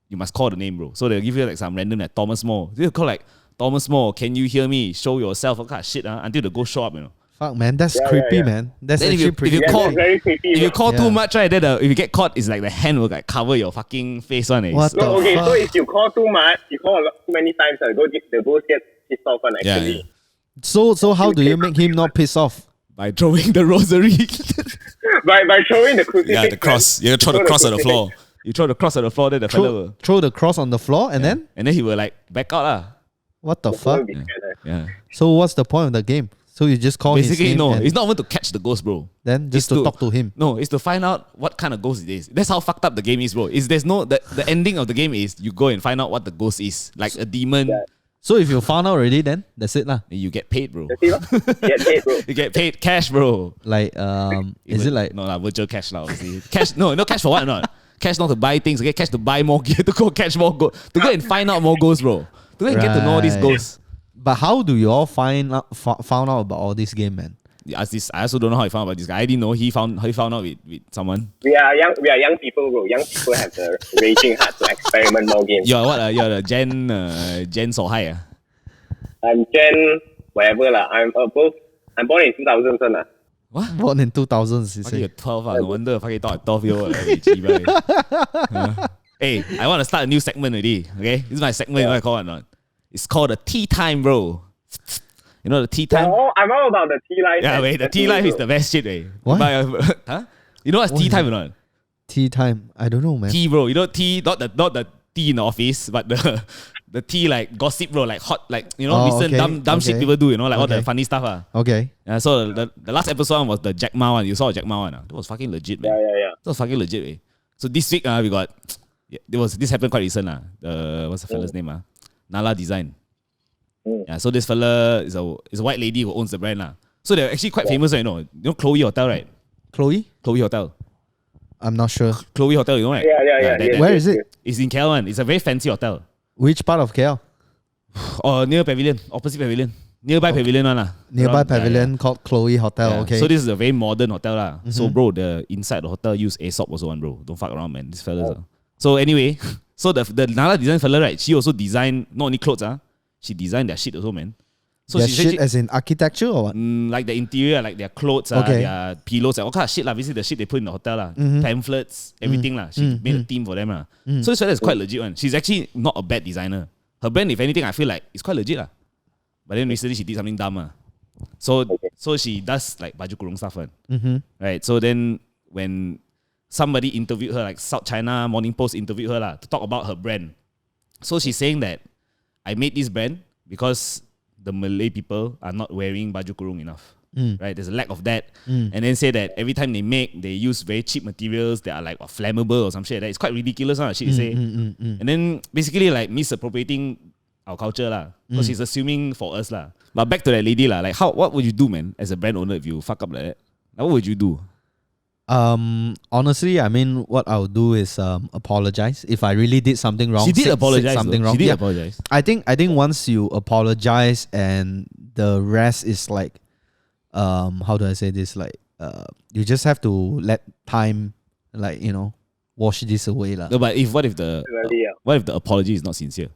you must call the name, bro. So they'll give you like some random like Thomas More. They'll call like Thomas More, can you hear me? Show yourself, what kind of shit, until the ghost show up, Fuck, man, that's creepy, man. That's Then actually pretty. Yeah, that's very creepy. If you bro. call too much, right, then if you get caught, it's like the hand will like cover your fucking face on it. What the No, okay, fuck? so if you call too much, you call too many times, the ghost gets pissed off on actually. Yeah. So how do you make him not piss off? By throwing the rosary. By throwing the crucifix. Yeah, the cross. You throw the cross on the floor. You throw the cross on the floor, then the fella will. Throw the cross on the floor and then And then he will like back out lah. what the fuck? Yeah. So what's the point of the game? So you just call his Basically, name no, and it's not even to catch the ghost, bro. then just it's to talk to him. No, it's to find out what kind of ghost it is. That's how fucked up the game is, bro. Is there's no the ending of the game is you go and find out what the ghost is, like a demon. Yeah. So if you found out already, then that's it lah. You get paid, bro. That's it, lor. Get paid, bro. You get paid cash, bro. Like is it like no lah, virtual cash lah? Obviously, cash. No cash for what? Not cash, not to buy things. Okay, cash to buy more gear, to go catch more ghosts, to go and find out more ghosts, bro. To go and get to know these Right. ghosts. But how do you all found out about all this game, man? I also don't know how he found out about this guy. I didn't know he found out with someone. We are young people, bro. Young people have the raging heart to experiment more games. You're what? You're the Gen So High. I'm Gen whatever lah. I'm born in 2000 son lah. What? Born in 2000s, you Fucking say. you're 12 No wonder fucking thought 12 year old. Hey, I want to start a new segment already. Okay, this is my segment. You know what I call it or not? It's called the tea time, bro. You know the tea time? I'm all about the tea life. Yeah, man. wait, the tea life is the best shit, eh? What? Huh? You know what's tea time or not? Tea time. I don't know, man. Tea, bro. You know tea, not the tea in the office, but the tea like gossip, bro, like hot, like recent okay, dumb shit okay. people do, like all the Okay. funny stuff. Okay. Yeah, so the last episode was the Jack Ma one. You saw the Jack Ma one. That was fucking legit, man. Yeah. That was fucking legit, eh? So this week, we got this happened quite recent, what's the fella's name, Nala Design. Yeah, so this fella is a white lady who owns the brand, So they're actually quite famous, right? You know Chloe Hotel, right? Chloe? Chloe Hotel. I'm not sure. Chloe Hotel, you know, right? Yeah. that- Where is it? It's in KL one. It's a very fancy hotel. Which part of KL? Or near Pavilion, opposite Pavilion. Nearby Pavilion one. Nearby Around- pavilion called Chloe Hotel. Yeah. Okay. So this is a very modern hotel. So bro, the inside the hotel use Aesop also one, bro. Don't fuck around, man. This fellas. So anyway, so the Nala Design fella, right? She also designed not only clothes, she designed their shit also, man. So Their she shit as in architecture or what? like the interior, like their clothes, Okay. their pillows, all kind of shit lah. Basically the shit they put in the hotel pamphlets, everything lah. She made a team for them So this fella is quite legit one. She's actually not a bad designer. Her brand, if anything, I feel like it's quite legit lah. But then recently she did something dumb So she does like baju kurung stuff right? So then when somebody interviewed her, like South China Morning Post interviewed her to talk about her brand. So she's saying that I made this brand because the Malay people are not wearing baju kurung enough. Right? There's a lack of that. And then say that every time they use very cheap materials that are like flammable or some shit like that. It's quite ridiculous shit to say. And then basically like misappropriating our culture lah. So she's assuming for us lah. But back to that lady lah. Like what would you do, man, as a brand owner if you fuck up like that? Like, what would you do? Honestly, I mean, what I'll do is apologize if I really did something wrong. She did said apologize. something though. wrong. She did Yeah. apologize. I think once you apologize and the rest is like, how do I say this? Like, you just have to let time, like, wash this away lah. No, but what if the apology is not sincere?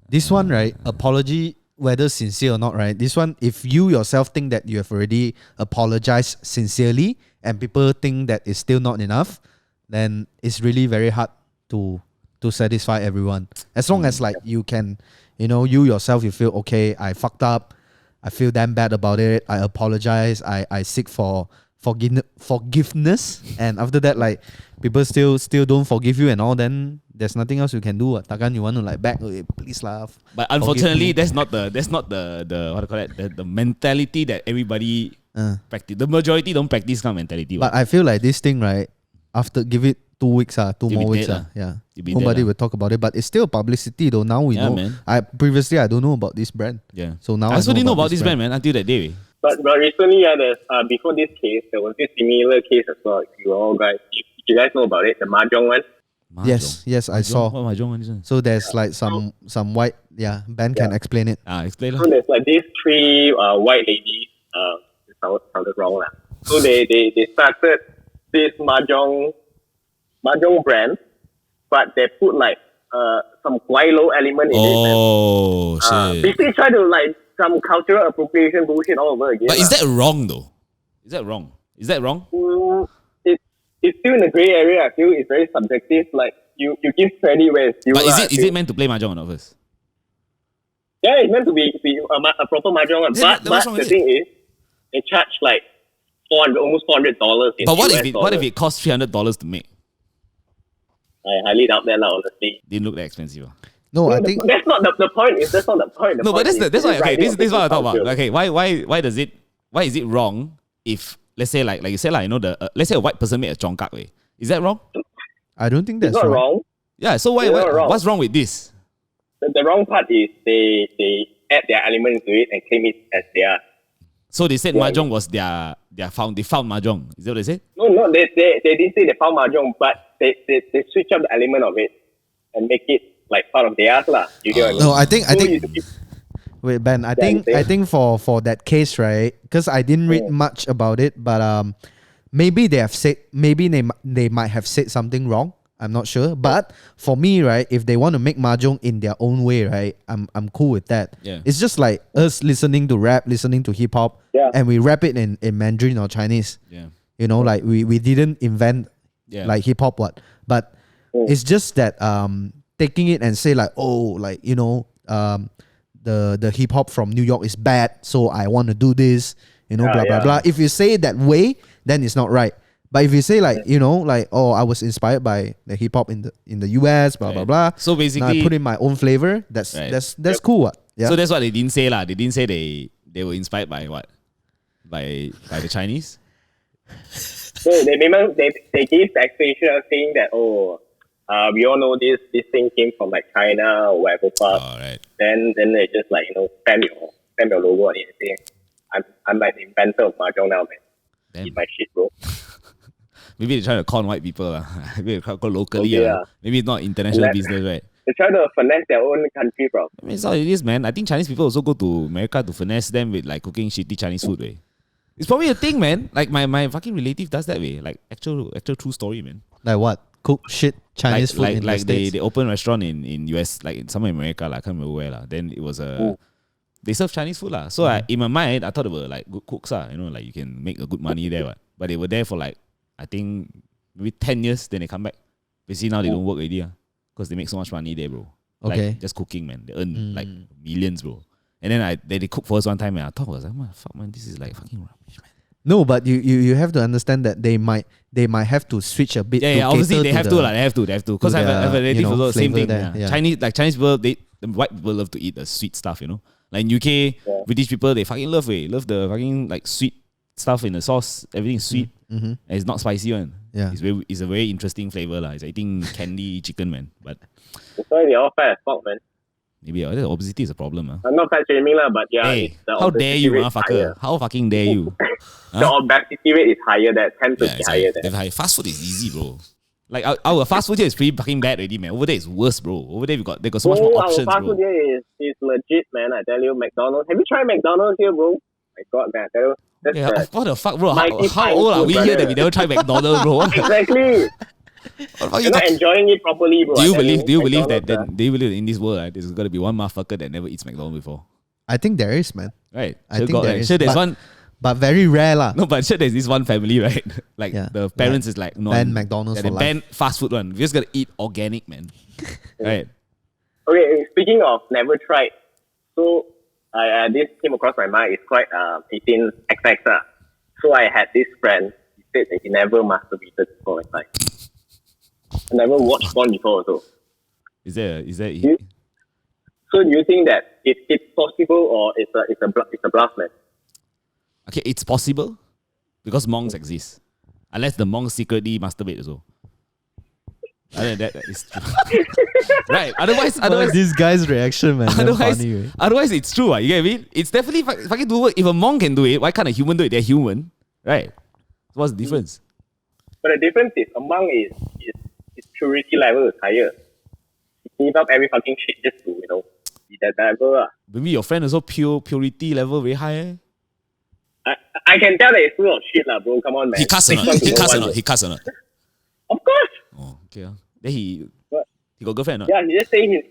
This one, right? Apology, whether sincere or not, right? This one, if you yourself think that you have already apologized sincerely and people think that it's still not enough, then it's really very hard to satisfy everyone. As long as like you can, you yourself, you feel okay, I fucked up, I feel damn bad about it, I apologize, I seek for forgiveness, and after that, like, people still don't forgive you and all, then there's nothing else you can do. Takkan you want to like back, please laugh. But unfortunately, that's not the what do you call it, the mentality that everybody practice. The majority don't practice kind of mentality. But I feel like this thing, right, after give it 2 weeks, two You'll more be weeks, dead, yeah, You'll be nobody dead, will talk about it. But it's still publicity though. Now we Yeah, know. man. Previously I don't know about this brand. Yeah. So now I also didn't know about this brand, man, until that day. But recently, there's before this case, there was this similar case as well. If you guys know about it, the mahjong one. Yes, I saw. What mahjong is this? So there's like some white. Yeah, Ben can explain it. Explain So lah. there's like these three white ladies. It sounded wrong lah. So they started this mahjong brand, but they put like some guaylo element in it. Oh shit! Basically try to like some cultural appropriation bullshit all over again. But is that wrong though? Is that wrong? It's still in the grey area. I feel it's very subjective. Like you give credit where it's due. But is it meant to play mahjong or not first? Yeah, it's meant to be a proper mahjong. But the thing is, they charge like almost $400. But what if it costs $300 to make? I highly doubt that, honestly. Didn't look that expensive. No, I think that's not the point. That's not the point. No, but that's why. Okay, this is what I talk about. Okay, why is it wrong if, let's say like you said like, let's say a white person made a chongkak way. Is that wrong? I don't think that's not wrong. Yeah. So what's wrong with this? The wrong part is they add their element into it and claim it as their. So they said mahjong was their they found mahjong. Is that what they said? No, they didn't say they found mahjong, but they switch up the element of it and make it like part of theirs lah. You get what I mean? No, I think. Wait, Ben. I think for that case, right? Because I didn't read much about it, but maybe they might have said something wrong. I'm not sure, but for me, right, if they want to make mahjong in their own way, right, I'm cool with that. Yeah. It's just like us listening to rap, listening to hip hop, and we rap it in Mandarin or Chinese. Yeah. You know, like we didn't invent like hip hop but it's just that taking it and say like, oh, like, you know, the hip hop from New York is bad, so I want to do this, you know, blah blah blah. If you say it that way, then it's not right. But if you say like, you know, like, oh, I was inspired by the hip hop in the US, blah blah blah. So basically, now I put in my own flavor. That's cool. What? Yeah. So that's what they didn't say lah. They didn't say they were inspired by what? By the Chinese. So they gave the explanation saying that we all know this thing came from like China or whatever part. Oh, right. Then they just like, you know, spam your logo on it and say, I'm like the inventor of mahjong now, man. Damn. Eat my shit, bro. Maybe they're trying to con white people. Maybe they go locally. Maybe it's not international business, right? They try to finesse their own country, bro. I mean, it's how it is, man. I think Chinese people also go to America to finesse them with like cooking shitty Chinese food, way. It's probably a thing, man. Like my fucking relative does that way. Like actual true story, man. Like what? Cook shit Chinese food in the States? They open a restaurant in US, like somewhere in America, like, I can't remember where. Then it was they serve Chinese food. So in my mind, I thought they were like good cooks. You know, like you can make a good money there. But they were there for like, I think maybe 10 years, then they come back. Basically now they don't work already. Because they make so much money there, bro. Okay. Like just cooking, man. They earn like millions, bro. And then they cooked for us one time, and I thought, I was like, man, fuck, man, this is like fucking rubbish, man. No, but you have to understand that they might have to switch a bit. Yeah, obviously they have to. They have to. Because I have a relative also, same thing. Chinese people, the white people love to eat the sweet stuff, you know. Like in UK, British people, they fucking love the fucking like sweet stuff in the sauce. Everything's sweet. And it's not spicy one. Yeah. It's a very interesting flavor. It's eating candy chicken, man. But that's why they're all fat as fuck, man. Maybe the obesity is a problem. I'm not fat shaming, but yeah. Hey, how dare you, motherfucker? How fucking dare you? The obesity rate is higher there, 10 to be higher there. Fast food is easy, bro. Like our fast food here is pretty fucking bad already, man. Over there is worse, bro. Over there they got so much more options, our fast food here is legit, man. I tell you, McDonald's. Have you tried McDonald's here, bro? My God, man. I tell you, what the fuck, bro? How old are we here that we never tried McDonald's, bro? Exactly. You're not enjoying it properly, bro. Do you believe that in this world, right, there's got to be one motherfucker that never eats McDonald's before? I think there is, man. Right. I think there is. Sure, there's one. But very rare lah. No, but sure there's this one family, right? Like the parents is like, no, ban McDonald's for life. Ban fast food one. We just gotta eat organic, man. Right. Okay, speaking of never tried, so this came across my mind. It's quite 18XX. So I had this friend. He said that he never masturbated before. Like, I never watched porn before. Also. Is there? So do you think that it's possible or it's a bluff, man? Okay, it's possible because monks exist. Unless the monks secretly masturbate also. Other than that is true. Right. Otherwise this guy's reaction, man. Otherwise it's true. You get what I mean? It's definitely fucking doable. If a monk can do it, why can't a human do it? They're human. Right. So what's the difference? But the difference is a monk is purity level is higher. He give up every fucking shit just to, be that level. Maybe your friend also purity level very high. I can tell that it's full of shit, bro. Come on, man. He cuss or not? He cuss or not? Of course. Oh, okay. Then he got girlfriend or not? Yeah, he just saying his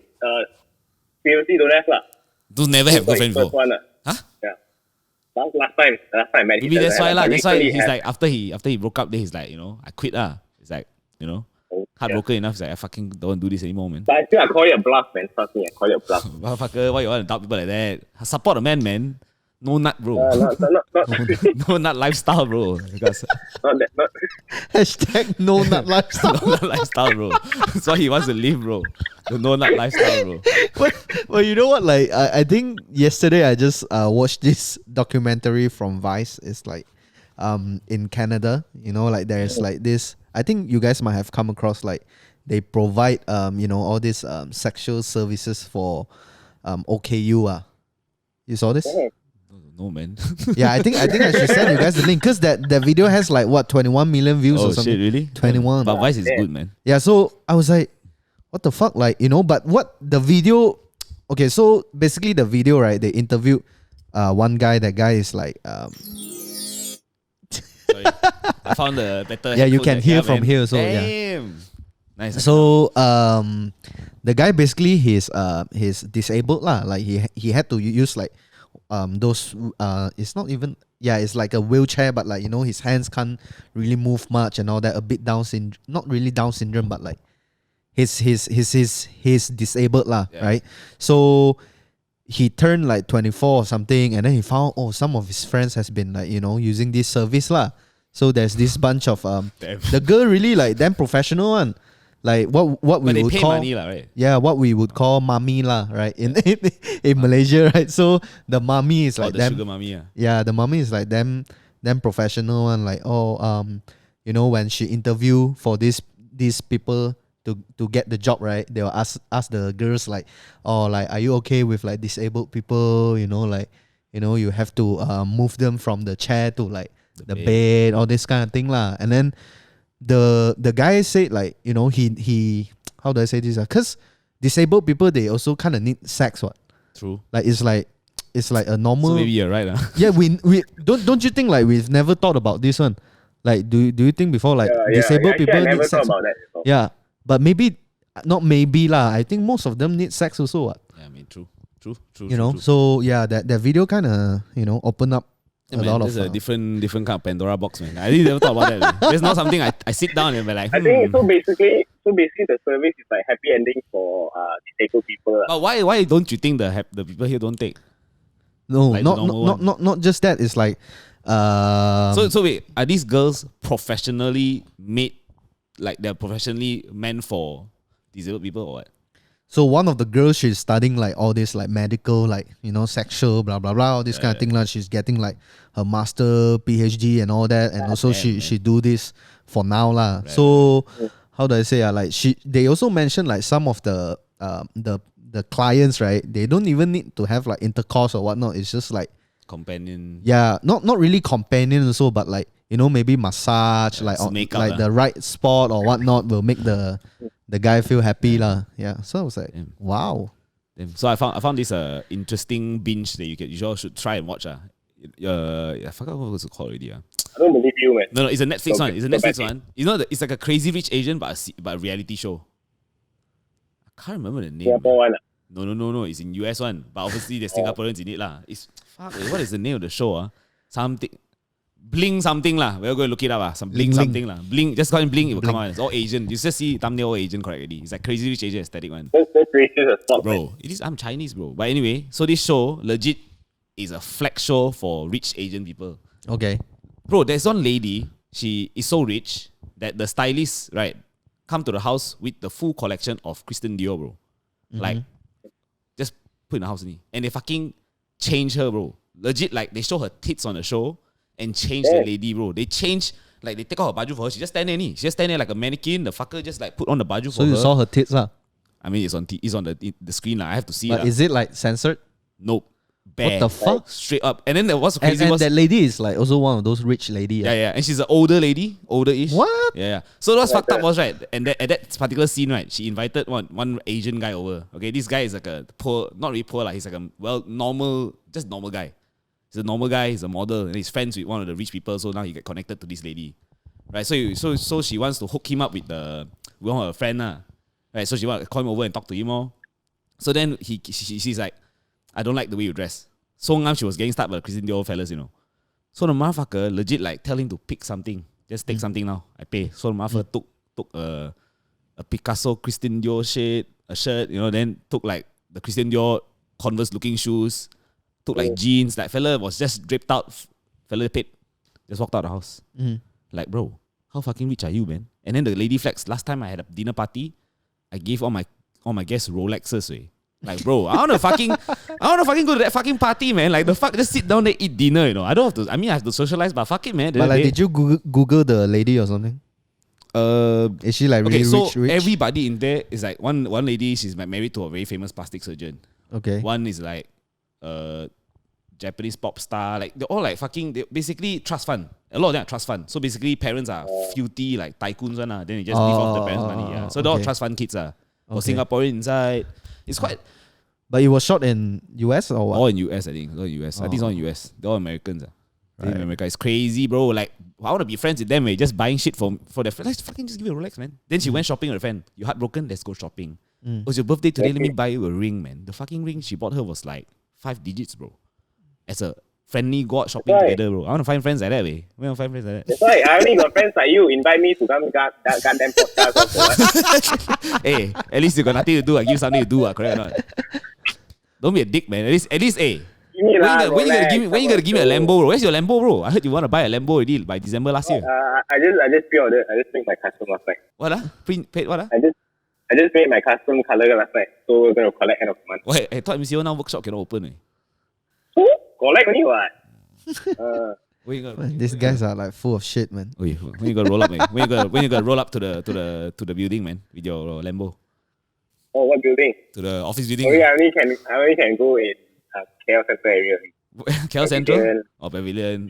purity don't have Those never have girlfriend before. One, Huh? Yeah. Last time, man. Maybe that's why That's why he's like after he broke up, then he's like, I quit It's like, heartbroken enough. He's like, I fucking don't want to do this anymore, man. But I think I call it a bluff, man. Trust me, I call it a bluff. Motherfucker, why you want to doubt people like that? Support a man. No nut, bro. Not No nut lifestyle, bro. Because not that. Not. Hashtag no nut lifestyle. no nut lifestyle, bro. That's why he wants to live, bro. The no nut lifestyle, bro. Well, you know what? Like, I think yesterday I just watched this documentary from Vice. It's like, in Canada. Like there's like this. I think you guys might have come across like they provide all these sexual services for OKU. You saw this? No, man. Yeah, I think I should send you guys the link because that video has like what 21 million views or something. Shit, really? 21. But Vice is good, man. Yeah, so I was like, what the fuck? Like, but what the video. Okay, so basically the video, right? They interviewed one guy. That guy is like Sorry. I found a better. Yeah, you can hear from man. here. So Damn. yeah. Nice. So the guy basically he's disabled lah. Like he had to use like those it's not even it's like a wheelchair, but like his hands can't really move much and all that. A bit Down syndrome, not really Down syndrome, but like he's disabled lah, right? So he turned like 24 or something, and then he found some of his friends has been like using this service lah. So there's this bunch of the girl really like damn professional one. Like what we they would pay call money lah, right? Yeah, what we would call mommy lah, right? In Malaysia, right? So the mommy is like the them. sugar mommy, Yeah, the mommy is like them professional one. Like when she interview for these people to get the job, right? They will ask the girls like, like, are you okay with like disabled people? You have to move them from the chair to like the bed, all this kind of thing lah. And then the guy said like, he how do I say this? Because disabled people, they also kind of need sex, what? True. Like it's like a normal. So maybe you're right, Yeah, we don't you think like we've never thought about this one? Like do you think before like disabled people I never need thought sex? about that before. Yeah, but not maybe lah. I think most of them need sex also, what? Yeah, I mean, true. True. So yeah, that video kind of open up a lot of. There's a different kind of Pandora box, man. I really never thought about that. Man. There's not something I sit down and be like. I think so. Basically, the service is like happy ending for disabled people. But why don't you think the people here don't take? No, like not just that. It's like. So wait, are these girls professionally made? Like they're professionally meant for disabled people or what? So one of the girls, she's studying like all this like medical, like sexual, blah blah blah, all this kind of thing. Like she's getting like her master, PhD, and all that, and also she do this for now lah. Right. So how do I say? Like they also mentioned like some of the clients, right? They don't even need to have like intercourse or whatnot. It's just like companion. Yeah, not really companion also, but like maybe massage, like makeup, the right spot or whatnot will make the guy feel happy lah. Yeah, so I was like, wow. So I found this interesting binge that you all should try and watch. I forgot what was it called already. I don't believe you, man. No, it's a Netflix one. It's a Netflix one. It's like a Crazy Rich Asian but a reality show. I can't remember the name. Singapore one. No. It's in US one. But obviously there's Singaporeans in it lah. What is the name of the show? Something. Bling something lah. We're going to look it up. Some bling something lah. Bling. Just call it bling. It will come out. It's all Asian. You just see thumbnail all Asian correct already. It's like Crazy Rich Asian aesthetic one. That's racist as fuck, bro. It is. I'm Chinese, bro. But anyway, so this show legit is a flag show for rich Asian people. Okay. Bro, there's one lady. She is so rich that the stylist, right, come to the house with the full collection of Christian Dior, bro. Mm-hmm. Like, just put in the house, and they fucking change her, bro. Legit, like they show her tits on the show and change the lady, bro. They change, like they take off her baju for her. She just stand there, She just stand there like a mannequin. The fucker just like put on the baju for her. So you saw her tits, lah? I mean, it's on the screen, lah. I have to see. But is it like censored? Nope. Bare. What the fuck? Straight up. And then there was And, crazy and was that lady is like also one of those rich lady. yeah. And she's an older lady, older-ish. What? Yeah. So what's fucked up was, right, and at that particular scene, right, she invited one Asian guy over. Okay, this guy is like a poor, not really poor, like he's like a normal guy. He's a normal guy, he's a model, and he's friends with one of the rich people, so now he get connected to this lady. Right, so she wants to hook him up with one of her friend. Right, so she wants to call him over and talk to him more. So then she's like, I don't like the way you dress. So now she was getting started by the Christian Dior fellas, So the motherfucker legit like tell him to pick something. Just take something now. I pay. So the motherfucker took a Picasso Christian Dior shit, a shirt, then took like the Christian Dior Converse looking shoes, took like jeans. Like fella was just draped out. Fella paid. Just walked out the house. Like, bro, how fucking rich are you, man? And then the lady flex. Last time I had a dinner party, I gave all my guests Rolexes, way. Like, bro, I wanna fucking go to that fucking party, man. Like, the fuck, just sit down there, eat dinner, I don't have to. I mean, I have to socialize, but fuck it, man. But like, did you Google the lady or something? Is she like really rich? Everybody in there is like one lady. She's like married to a very famous plastic surgeon. Okay. One is like Japanese pop star. Like they're all like fucking. They basically trust fund. A lot of them are trust fund. So basically, parents are filthy like tycoons, Then they just live off the parents' money. Yeah. So they're all trust fund kids. For Singaporean inside, it's quite. But it was shot in US or what? All in US, I think. All in US. I think it's all in US. They're all Americans. Right. In America, it's crazy, bro. Like, I want to be friends with them. Just buying shit for their friends. Let's fucking just give you a Rolex, man. Then she went shopping with a friend. You heartbroken? Let's go shopping. It was your birthday today. Let me buy you a ring, man. The fucking ring she bought her was like 5 digits, bro. As a friendly go out shopping together, bro. I want to find friends like that, way. We want to find friends like that. That's why I only got friends like you. Invite me to come that goddamn podcast also. Hey, at least you got nothing to do. I give you something to do, correct or not? Don't be a dick, man. At least, hey. When you gonna give me a Lambo, bro? Where's your Lambo, bro? I heard you want to buy a Lambo already by December last year. I just pre-ordered. I just made my custom last night. What? Paid what? I just made my custom color last night. So we're gonna collect end of the month. Wait, I thought MCO now workshop cannot open. Collect only what? These guys are like full of shit, man. When you gonna roll up, man? When you gonna roll up to the building, man, with your Lambo? Oh, what building? To the office building. Oh yeah, I only can go in KL Central area. KL Central or Pavilion?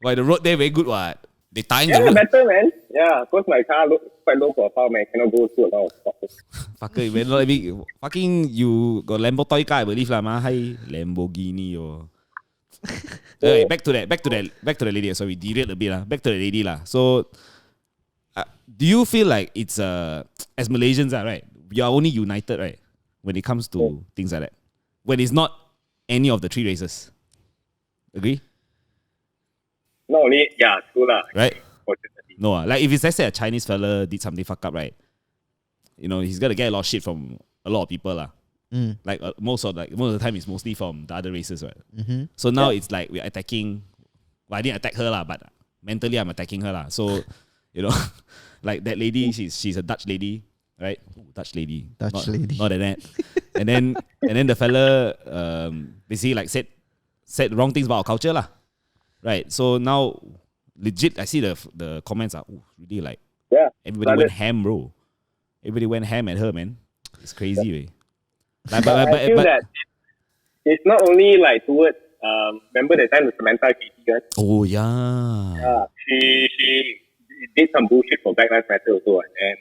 Why the road there very good? What they tying the road? Better, man. Yeah, because my car looks quite low profile, man. Cannot go through a lot of stuff. Fucker, man, let me fucking you got Lambo toy car, I believe lah, Hi Lamborghini or. Hey, back to the lady. Sorry, derailed a bit lah. Back to the lady lah. So, do you feel like it's as Malaysians right? We are only united, right? When it comes to things like that. When it's not any of the 3 races. Agree? Not only, true lah. Right? No, like if it's, let's say, a Chinese fella did something fuck up, right? He's gonna get a lot of shit from a lot of people lah. Like most of the time it's mostly from the other races, right? So now it's like we're attacking. Well, I didn't attack her lah, but mentally I'm attacking her lah. So, like that lady, she's a Dutch lady, right? Dutch lady. Not that. And then the fella basically like said wrong things about our culture lah. Right. So now legit I see the comments are really like everybody went ham, bro. Everybody went ham at her, man. It's crazy, way. I feel that it's not only like towards remember the time the Samantha Katie guy? Oh yeah. Yeah. She did some bullshit for Black Lives Matter also, and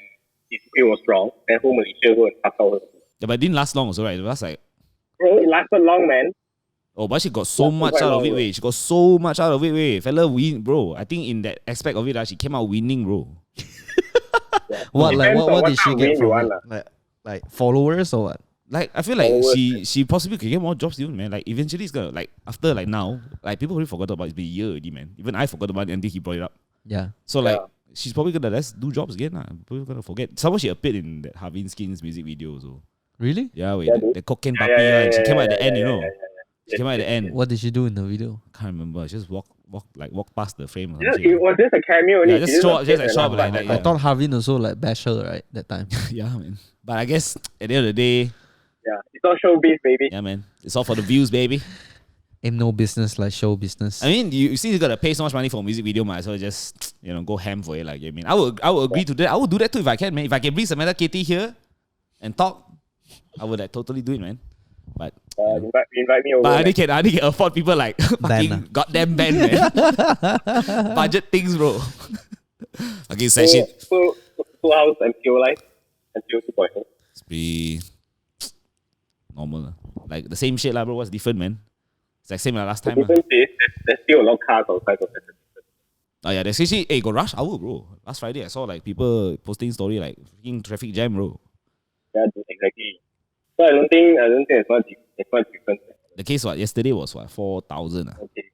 it was wrong. Then whole Malaysia go and fuck out her. Yeah, but it didn't last long also, right? It was like it lasted long, man. Oh, but she got so much out of it, way. She got so much out of it, way. Fella win, bro. I think in that aspect of it, she came out winning, bro. What did she get from it? Like followers or what? Like I feel like she possibly could get more jobs even, man. Like eventually it's gonna like after like now, like people already forgot about it. It's been a year already, man. Even I forgot about it until he brought it up. Yeah. So like she's probably gonna let's do jobs again. People gonna forget. Someone she appeared in that Harvin Skins music video, so really? Yeah, wait, the cocaine puppy, she came out at the end, She came out at the end. What did she do in the video? Can't remember. She just walk past the frame. It was just a cameo. Yeah, just show up like that. I thought Harvin also like bash her, right, that time. Yeah, man. But I guess at the end of the day, it's all showbiz, baby. Yeah, man. It's all for the views, baby. Ain't no business like show business. I mean, you see, you gotta pay so much money for a music video, might as well just go ham for it. Like, I mean, I would agree to that. I would do that too if I can, man. If I can bring Samantha Katie here and talk, I would totally do it, man. But invite me over. but I only can afford people like fucking goddamn band, man. Budget things, bro. Okay, session. So how's MTO life? MTO 2.0? It's pretty normal. Lah. Like the same shit, lah, bro. What's different, man? It's like same like last time. The difference is there's still a lot of cars outside of the. Oh yeah, there's actually got rush hour, bro. Last Friday I saw like people posting story like freaking traffic jam, bro. Yeah, exactly. So I don't think it's much difference. The case yesterday was 4,000. Okay.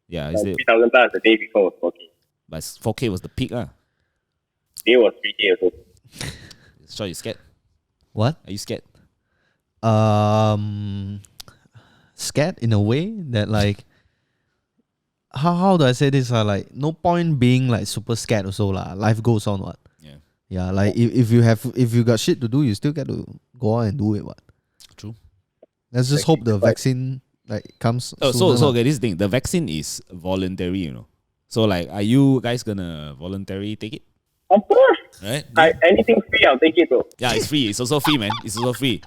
Yeah, is it? 3,000 plus the day before was 4K. But 4K was the peak, Day was 3K also. So you scared? What? Are you scared? Scared in a way that like how do I say this? Like no point being like super scared also lah. Life goes on, what? Yeah. Yeah, like if you got shit to do, you still get to go out and do it, what? True. Let's just hope the vaccine like comes. So okay, this thing, the vaccine is voluntary, you know. So like, are you guys gonna voluntarily take it? Of course. Right? Anything free, I'll take it though. Yeah, it's free. It's also free, man. It's also free.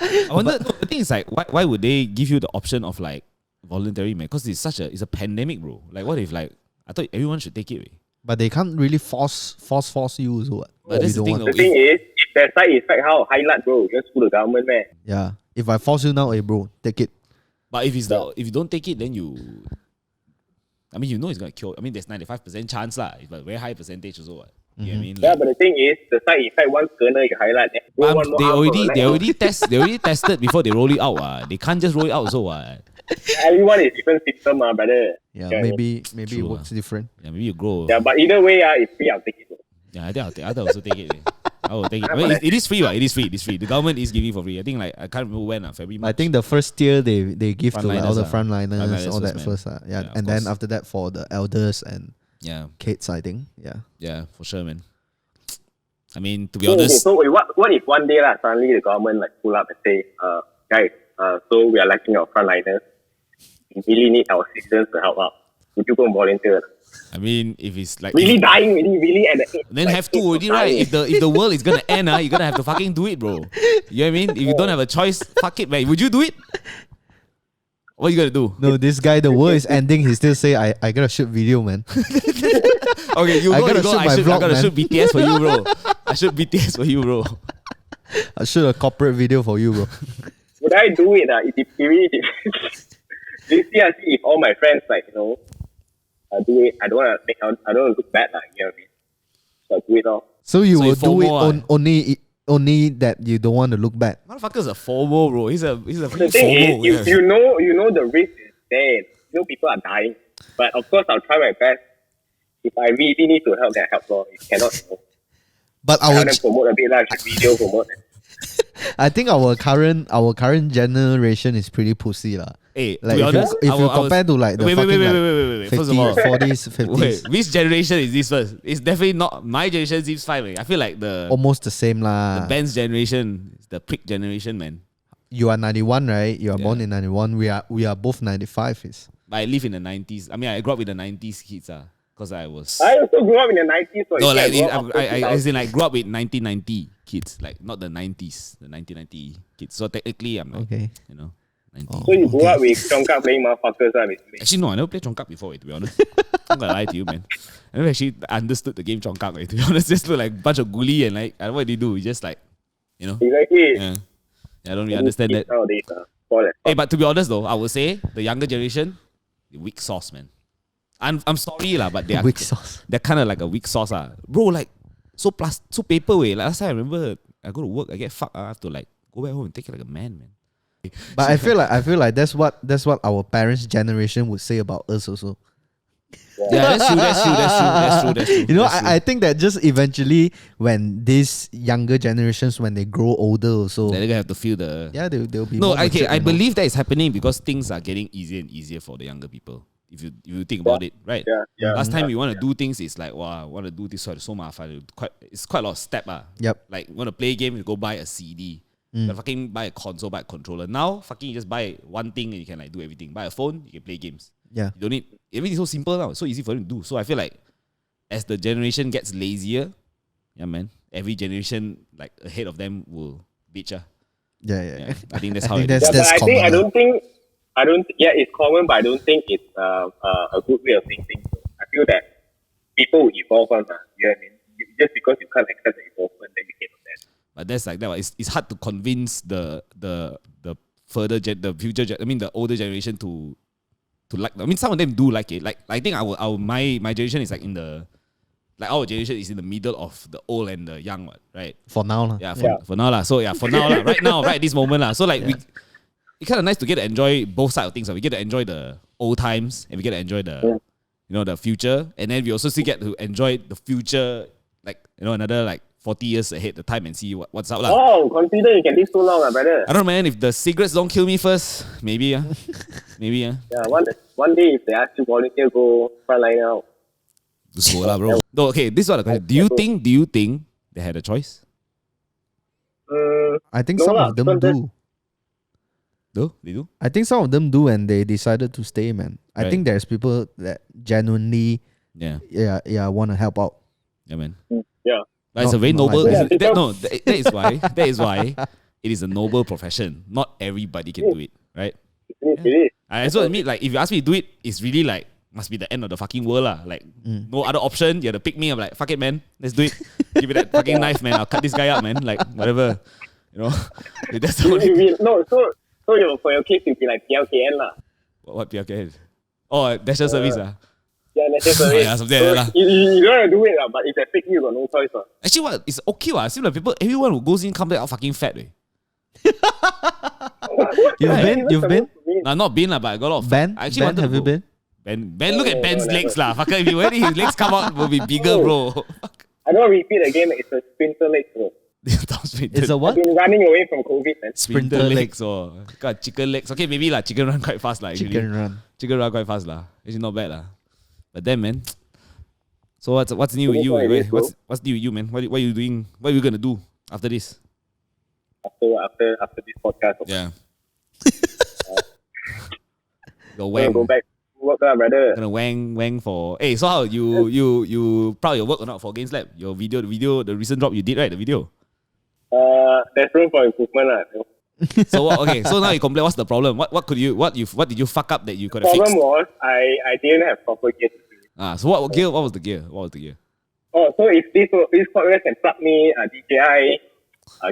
I wonder. The thing is like, why would they give you the option of like voluntary, man? Because it's a pandemic, bro. Like, what if like I thought everyone should take it, right? But they can't really force you, so what? But that's the thing. The thing is, if there's side effect, how highlight, bro? Just fool the government, man. Yeah. If I force you now, hey bro, take it. But if you don't take it, then I mean, you know it's gonna cure. I mean, there's 95% chance lah. It's a very high percentage also. What? You know what I mean? Yeah, but the thing is, the side effect once kernel you highlight. They already tested before they roll it out. They can't just roll it out also. Everyone is different system, brother. Yeah, maybe it True, works different. Yeah, maybe you grow. Yeah, but either way, it's free. I'll take it. Yeah, I think I'll also take it. I will take it. I mean, it is free, right? It is free. It is free. The government is giving for free. I think like I can't remember when. February, March. I think the first tier they give to like all the frontliners, all that first, first. Yeah, and then after that for the elders and kids, I think. Yeah. Yeah, for sure, man. I mean, to be honest. So what if one day suddenly the government like pull up and say, guys, so we are lacking our frontliners. We really need our citizens to help out. Would you go and volunteer? I mean, if it's like really dying, really at the edge, then have to already, right? If the world is gonna end, you're gonna have to fucking do it, bro. You know what I mean? If you don't have a choice, fuck it, man. Would you do it? What are you gonna do? No, this guy, the world is ending. He still say, I gotta shoot video, man. Okay, you go. I gotta shoot BTS for you, bro. I shoot BTS for you, bro. I shoot a corporate video for you, bro. Would I do it? It really depends. You see, if all my friends do it, I don't want to look bad, you know what I mean? So I do it all. So you will do it only that you don't want to look bad. Motherfucker's a FOMO, bro. He's a the thing FOMO. Is, you know the risk is there. You know people are dying. But of course I'll try my best. If I really need to help, then help more. If cannot, but I want to promote a bit video promote. I think our current generation is pretty pussy lah. Hey, like to be honest, if you compare to like the wait. 50s, First of all, 40s, 50s. Wait, which generation is this first? It's definitely not my generation. Seems fine. I feel like almost the same lah. The Ben's generation is the prick generation, man. You are 91, right? You are born in 91. We are both 95. But I live in the 90s. I mean, I grew up with the 90s kids, because I also grew up in the 90s. So no, like I grew up with 1990 kids, like not the 90s, the 1990 kids. So technically, I'm like, okay, you know. So you grew up with Chongkak playing motherfuckers, basically. Actually, no, I never played Chongkak before, to be honest. I'm gonna lie to you, man. I never actually understood the game Chongkak, to be honest. Just look like a bunch of gully and like, what did they do? Just like, you know. Exactly. Yeah, I don't really understand that. Nowadays, hey, but to be honest though, I would say the younger generation, the weak sauce, man. I'm sorry lah, but weak sauce. They're kind of like a weak sauce, bro. Like so paper way. Like last time I remember, I go to work, I get fucked. I have to like go back home and take it like a man. But I feel like that's what our parents' generation would say about us also. Yeah, that's true. You know, I think that just eventually when these younger generations, when they grow older also, they're gonna have to feel they'll be no. more Okay, matured, I believe that is happening because things are getting easier and easier for the younger people. If you think about it, right? Yeah. Last time you want to do things, it's like, wow, I want to do this, so mafan. It's quite a lot of step. Yep. Like you want to play a game, you go buy a CD. You fucking buy a console, buy a controller. Now, fucking you just buy one thing and you can like do everything. Buy a phone, you can play games. Yeah. You don't need everything's so simple now. It's so easy for them to do. So I feel like as the generation gets lazier, yeah man, every generation like ahead of them will bitch. Yeah. I think that's how think it is. Yeah, but that's common. yeah, it's common, but I don't think it's a good way of thinking. I feel that people will evolve on, you know what I mean? Just because you can't accept the evolvement, then you cannot that. But that's like that. It's hard to convince the further the future. I mean, the older generation to like. I mean, some of them do like it. Like I think my generation is like in the like our generation is in the middle of the old and the young one, right? For now, lah. Yeah, for now lah. So yeah, for now lah. Right now, right this moment lah. So like it's kind of nice to get to enjoy both sides of things. We get to enjoy the old times and we get to enjoy the the future, and then we also still get to enjoy the future, like another like 40 years ahead, the time, and see what's up lah. Oh, consider you can live so long, brother. I don't know, man. If the cigarettes don't kill me first, maybe maybe Yeah, one day if they ask you volunteer, go frontline out. Just go lah, bro. No, okay, this is what the question. Do you think they had a choice? I think No some lah, of them because do. No, they do. I think some of them do, and they decided to stay, man. I Right. think there's people that genuinely, Yeah, want to help out. yeah, man. Yeah. But it's a Not- very not noble. like That is why it is a noble profession. Not everybody can do it, right? It is. I also admit, like, if you ask me to do it, it's really like must be the end of the fucking world lah. Like, no other option. You have to pick me. I'm like, fuck it, man. Let's do it. Give me that fucking knife, man. I'll cut this guy up, man. Like, whatever. That's the only. So for your case, you'll be like PLKN lah. What PLK? Oh, National Service lah. Yeah, national service. Yeah, something like that lah. You don't have to do it lah, but if they pick you, you got no choice lah. Actually, what? It's okay lah. I see like people, everyone who goes in come back out fucking fat. You've been? Nah, not been lah, but I got a lot of Ben? I Ben, have you been? Ben, look at Ben's legs lah. Fucker, if you let his legs come out, will be bigger, bro. I don't repeat again. It's a sprinter leg, bro. It's a what? I've been running away from COVID, man. Sprinter Sprinter legs or got chicken legs. Okay, maybe lah. Chicken run quite fast lah. Actually. Chicken run quite fast lah. It's not bad lah. But then, man. So what's new with you? What's new with you, man? What are you doing? What are you gonna do after this? After this podcast, Yeah. Go I'm gonna wang. go back to work, brother. Gonna wang for. Hey, so how you proud of your work or not for Games Lab? Your the recent drop you did, right? The video. There's room for improvement, lah. So okay, so now you complain. What's the problem? What did you fuck up that you could have Problem fixed? was I didn't have proper gear to do it. So what gear? What was the gear? Oh, so if this podcast can plug me DJI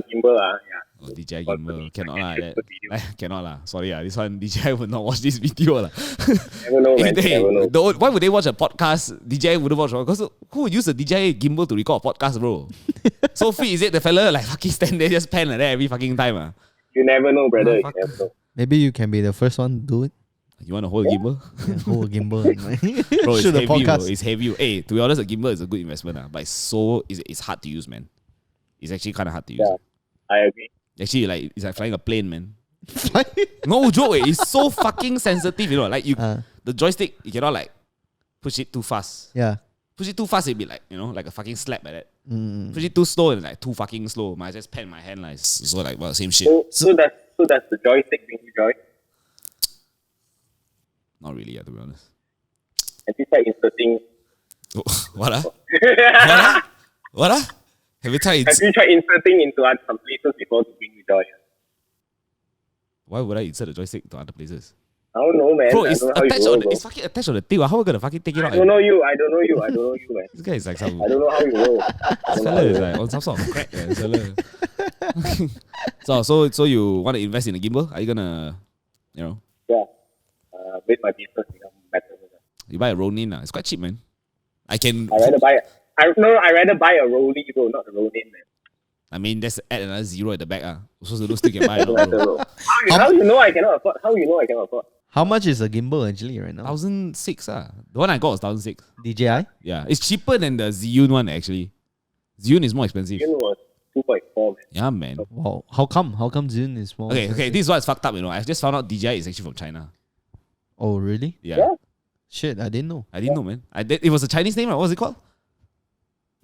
gimbal, yeah. Oh, DJI gimbal cannot lah. Cannot lah. Sorry lah. This one DJI would not watch this video lah. Never know, man. Never know. Why would they watch a podcast? DJI wouldn't watch because who would use a DJI gimbal to record a podcast, bro? So free is it? The fella like fucking stand there just pan like that every fucking time You never know, brother. fuck. You never know. Maybe you can be the first one to do it. You want to hold a gimbal? Whole gimbal. Bro, it's Shoot the heavy. Bro. podcast. It's heavy. Hey, to be honest, a gimbal is a good investment, but it's hard to use, man. It's actually kind of hard to use. Yeah, I agree. Actually, like it's like flying a plane, man. No joke, it's so fucking sensitive, Like the joystick, you cannot like push it too fast. Yeah. Push it too fast, it'd be like like a fucking slap like that. Push it too slow, and like too fucking slow. Might just pan my hand like so like well, same shit. So does the joystick bring you joy? Not really, to be honest. Have you tried inserting? What? What? Have you tried? Have you tried inserting into some places before to bring you joy? Why would I insert the joystick to other places? I don't know, man. Bro, I it's don't know how attached you roll, on bro. it's fucking attached on the tail. How are we gonna fucking take it out? I don't know you, man. This guy is like some. I don't know how you roll. This fella is like on some sort of crack. This fella. So you want to invest in a gimbal? Are you gonna, Yeah. With my business become better. you buy a Ronin? It's quite cheap, man. I rather buy a Rolly, bro, not a Ronin, man. I mean, just add another zero at the back. So those still can buy it, No matter, bro. bro. How you know I cannot afford? How you know I cannot afford? How much is a gimbal actually right now? 1,600. The one I got was 1,600. DJI? Yeah, it's cheaper than the Zhiyun one actually. Zhiyun is more expensive. It was 2.4, man. Yeah, man. Wow. How come? How come Zune is more? Okay. This is what's fucked up. I just found out DJI is actually from China. Oh, really? Yeah. Shit, I didn't know. I didn't know, man. It was a Chinese name, right? What was it called?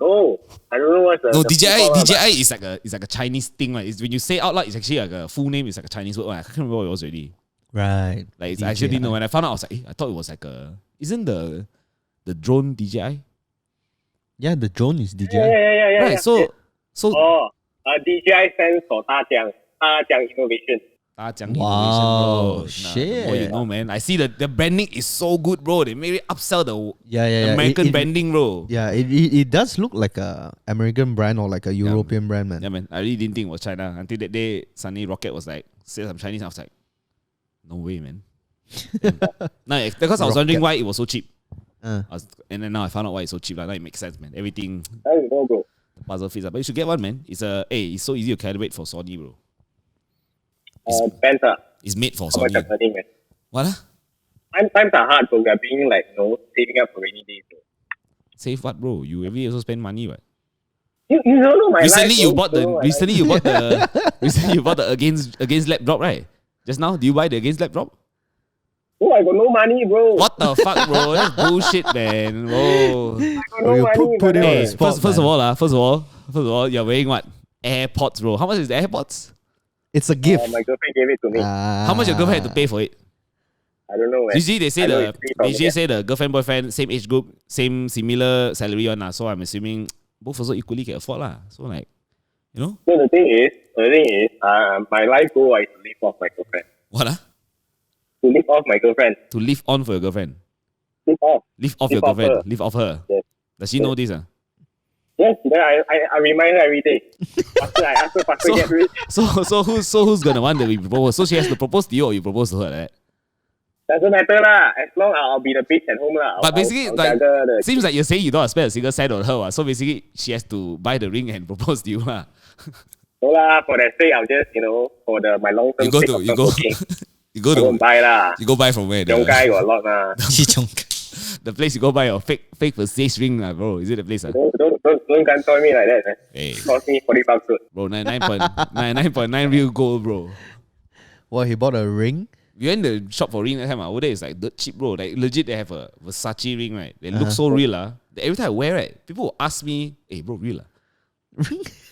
No, I don't know what's the. No, the DJI is like a Chinese thing, right? It's when you say out loud, it's actually like a full name. It's like a Chinese word. I can't remember what it was already. Right. Like I actually didn't know. When I found out, I was like, I thought it was like isn't the drone DJI? Yeah, the drone is DJI. Yeah. Right. So DJI stands for 大疆. Innovation. Dajang Wow, Innovation, bro. shit. The more you know, man. I see the branding is so good, bro. They maybe upsell the Yeah. American branding, bro. Yeah, it does look like a American brand or like a European brand, man. Yeah, man. I really didn't think it was China until that day. Sunny Rocket was like, said some Chinese. I was like, no way, man. No, because I was wondering why it was so cheap. And then now I found out why it's so cheap. Like, now it makes sense, man. Everything, I don't know, bro. the puzzle fits up. But you should get one, man. It's so easy to calibrate for Sony, bro. Depends. It's made for How much I'm Sony. earning, man. What? Times are hard, but we are being like, saving up for rainy days. Bro. Save what, bro? You every day also spend money, right? You don't know my Recently life. you bro. bought the You don't know my recently life. you bought the recently you bought the against lap drop, right? Just now, do you buy the against lap drop? Oh, I got no money, bro. What the fuck, bro? That's bullshit, man. Bro. I got Oh, no you money, put it man. on Hey, the spot, first of man. all, you're wearing what? AirPods, bro. How much is the AirPods? It's a gift. My girlfriend gave it to me. How much your girlfriend had to pay for it? I don't know, man. Usually they say I know it's free from there. the girlfriend boyfriend same age group, same similar salary one lah. So I'm assuming both also equally can afford lah. So like, you know, So the thing is, my life goal is to live off my girlfriend. what To live off my girlfriend. to live on for your girlfriend, Live off. live off Live your off girlfriend, her. live off her. Yes. Does she know this? Yes, then I remind her every day. After I ask her, faster get rich. So who's gonna want to be proposed? So she has to propose to you or you propose to her, right? Doesn't matter lah. As long I'll be the bitch at home lah. But basically, I'll like, juggle the seems like you're saying you don't want to spend a single cent on her. So basically, she has to buy the ring and propose to you. No lah, for that sake, I'll just, for my long term You go sake to of you go working, you go I to won't buy lah. you go buy from where? Young guy got a lot lah. The place you go buy your fake Versace ring, bro. Is it the place? Don't gantoy me like that, man. Hey, It cost me $40 good. bro, 99.9 real gold, bro. What, he bought a ring? You went the shop for ring that time, over there it's like dirt cheap, bro. Like legit, they have a Versace ring, right? They look so real, that every time I wear it, people will ask me, "Hey, bro, real?"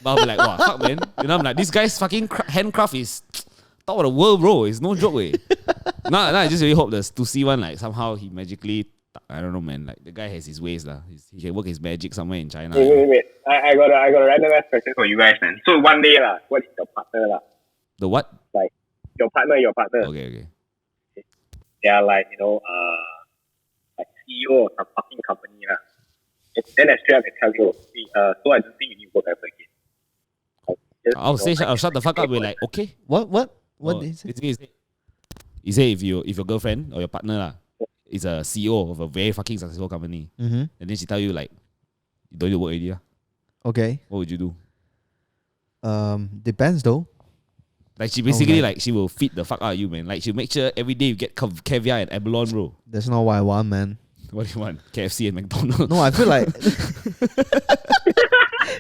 But I'll be like, "Wow, fuck, man." I'm like, this guy's fucking handcraft is top of the world, bro. It's no joke, way. Now I just really hope to see one like somehow he magically. I don't know, man. Like the guy has his ways, lah. He can work his magic somewhere in China. Wait. I got a random ass question for you guys, man. So one day lah, what is your partner lah? The what? Like your partner. Okay. They are like like CEO of some fucking company lah. Then I straight up and tell you, so I don't think you need to work ever again. Like, just, I'll shut the fuck up. We're like, okay. What Oh, did he say? basically, he say if your girlfriend or your partner lah is a CEO of a very fucking successful company, and then she tell you like you don't need to work already lah, Okay. what would you do? Depends though. Like she basically like- like she will feed the fuck out of you, man. Like she'll make sure every day you get caviar and abalone, bro. That's not what I want, man. What do you want? KFC and McDonald's? No, I feel like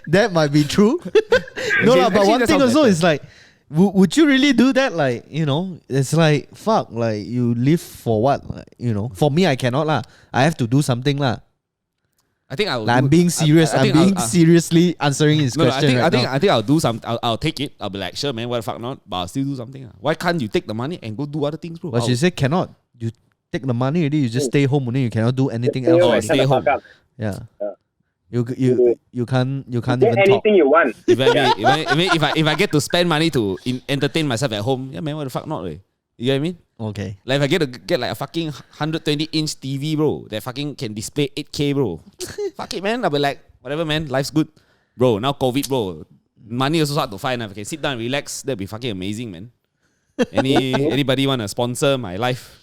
that might be true. No, lah, but actually one that thing sounds also better. is like, would you really do that? Like, it's like, fuck, like you live for what? Like, for me, I cannot lah. I have to do something lah. I think I will. Like, I'm being serious. I I'm think being I'll- seriously answering his No, question I right now. think I'll do some. I'll take it. I'll be like, sure, man. Why the fuck not? But I'll still do something. Why can't you take the money and go do other things, bro? But she said cannot. You take the money already. You just stay home only. You cannot do anything stay else. home Oh, and stay shut the home. fuck up. Yeah. Yeah. You can't Get even talk. anything you want. If I get to spend money to entertain myself at home, yeah, man. What the fuck not? You get what I mean? Okay. Like if I get like a fucking 120-inch TV, bro, that fucking can display 8K, bro. Fuck it, man. I'll be like, whatever, man. Life's good, bro. Now COVID, bro. Money also hard to find. If I can sit down and relax, that'd be fucking amazing, man. Anybody wanna sponsor my life?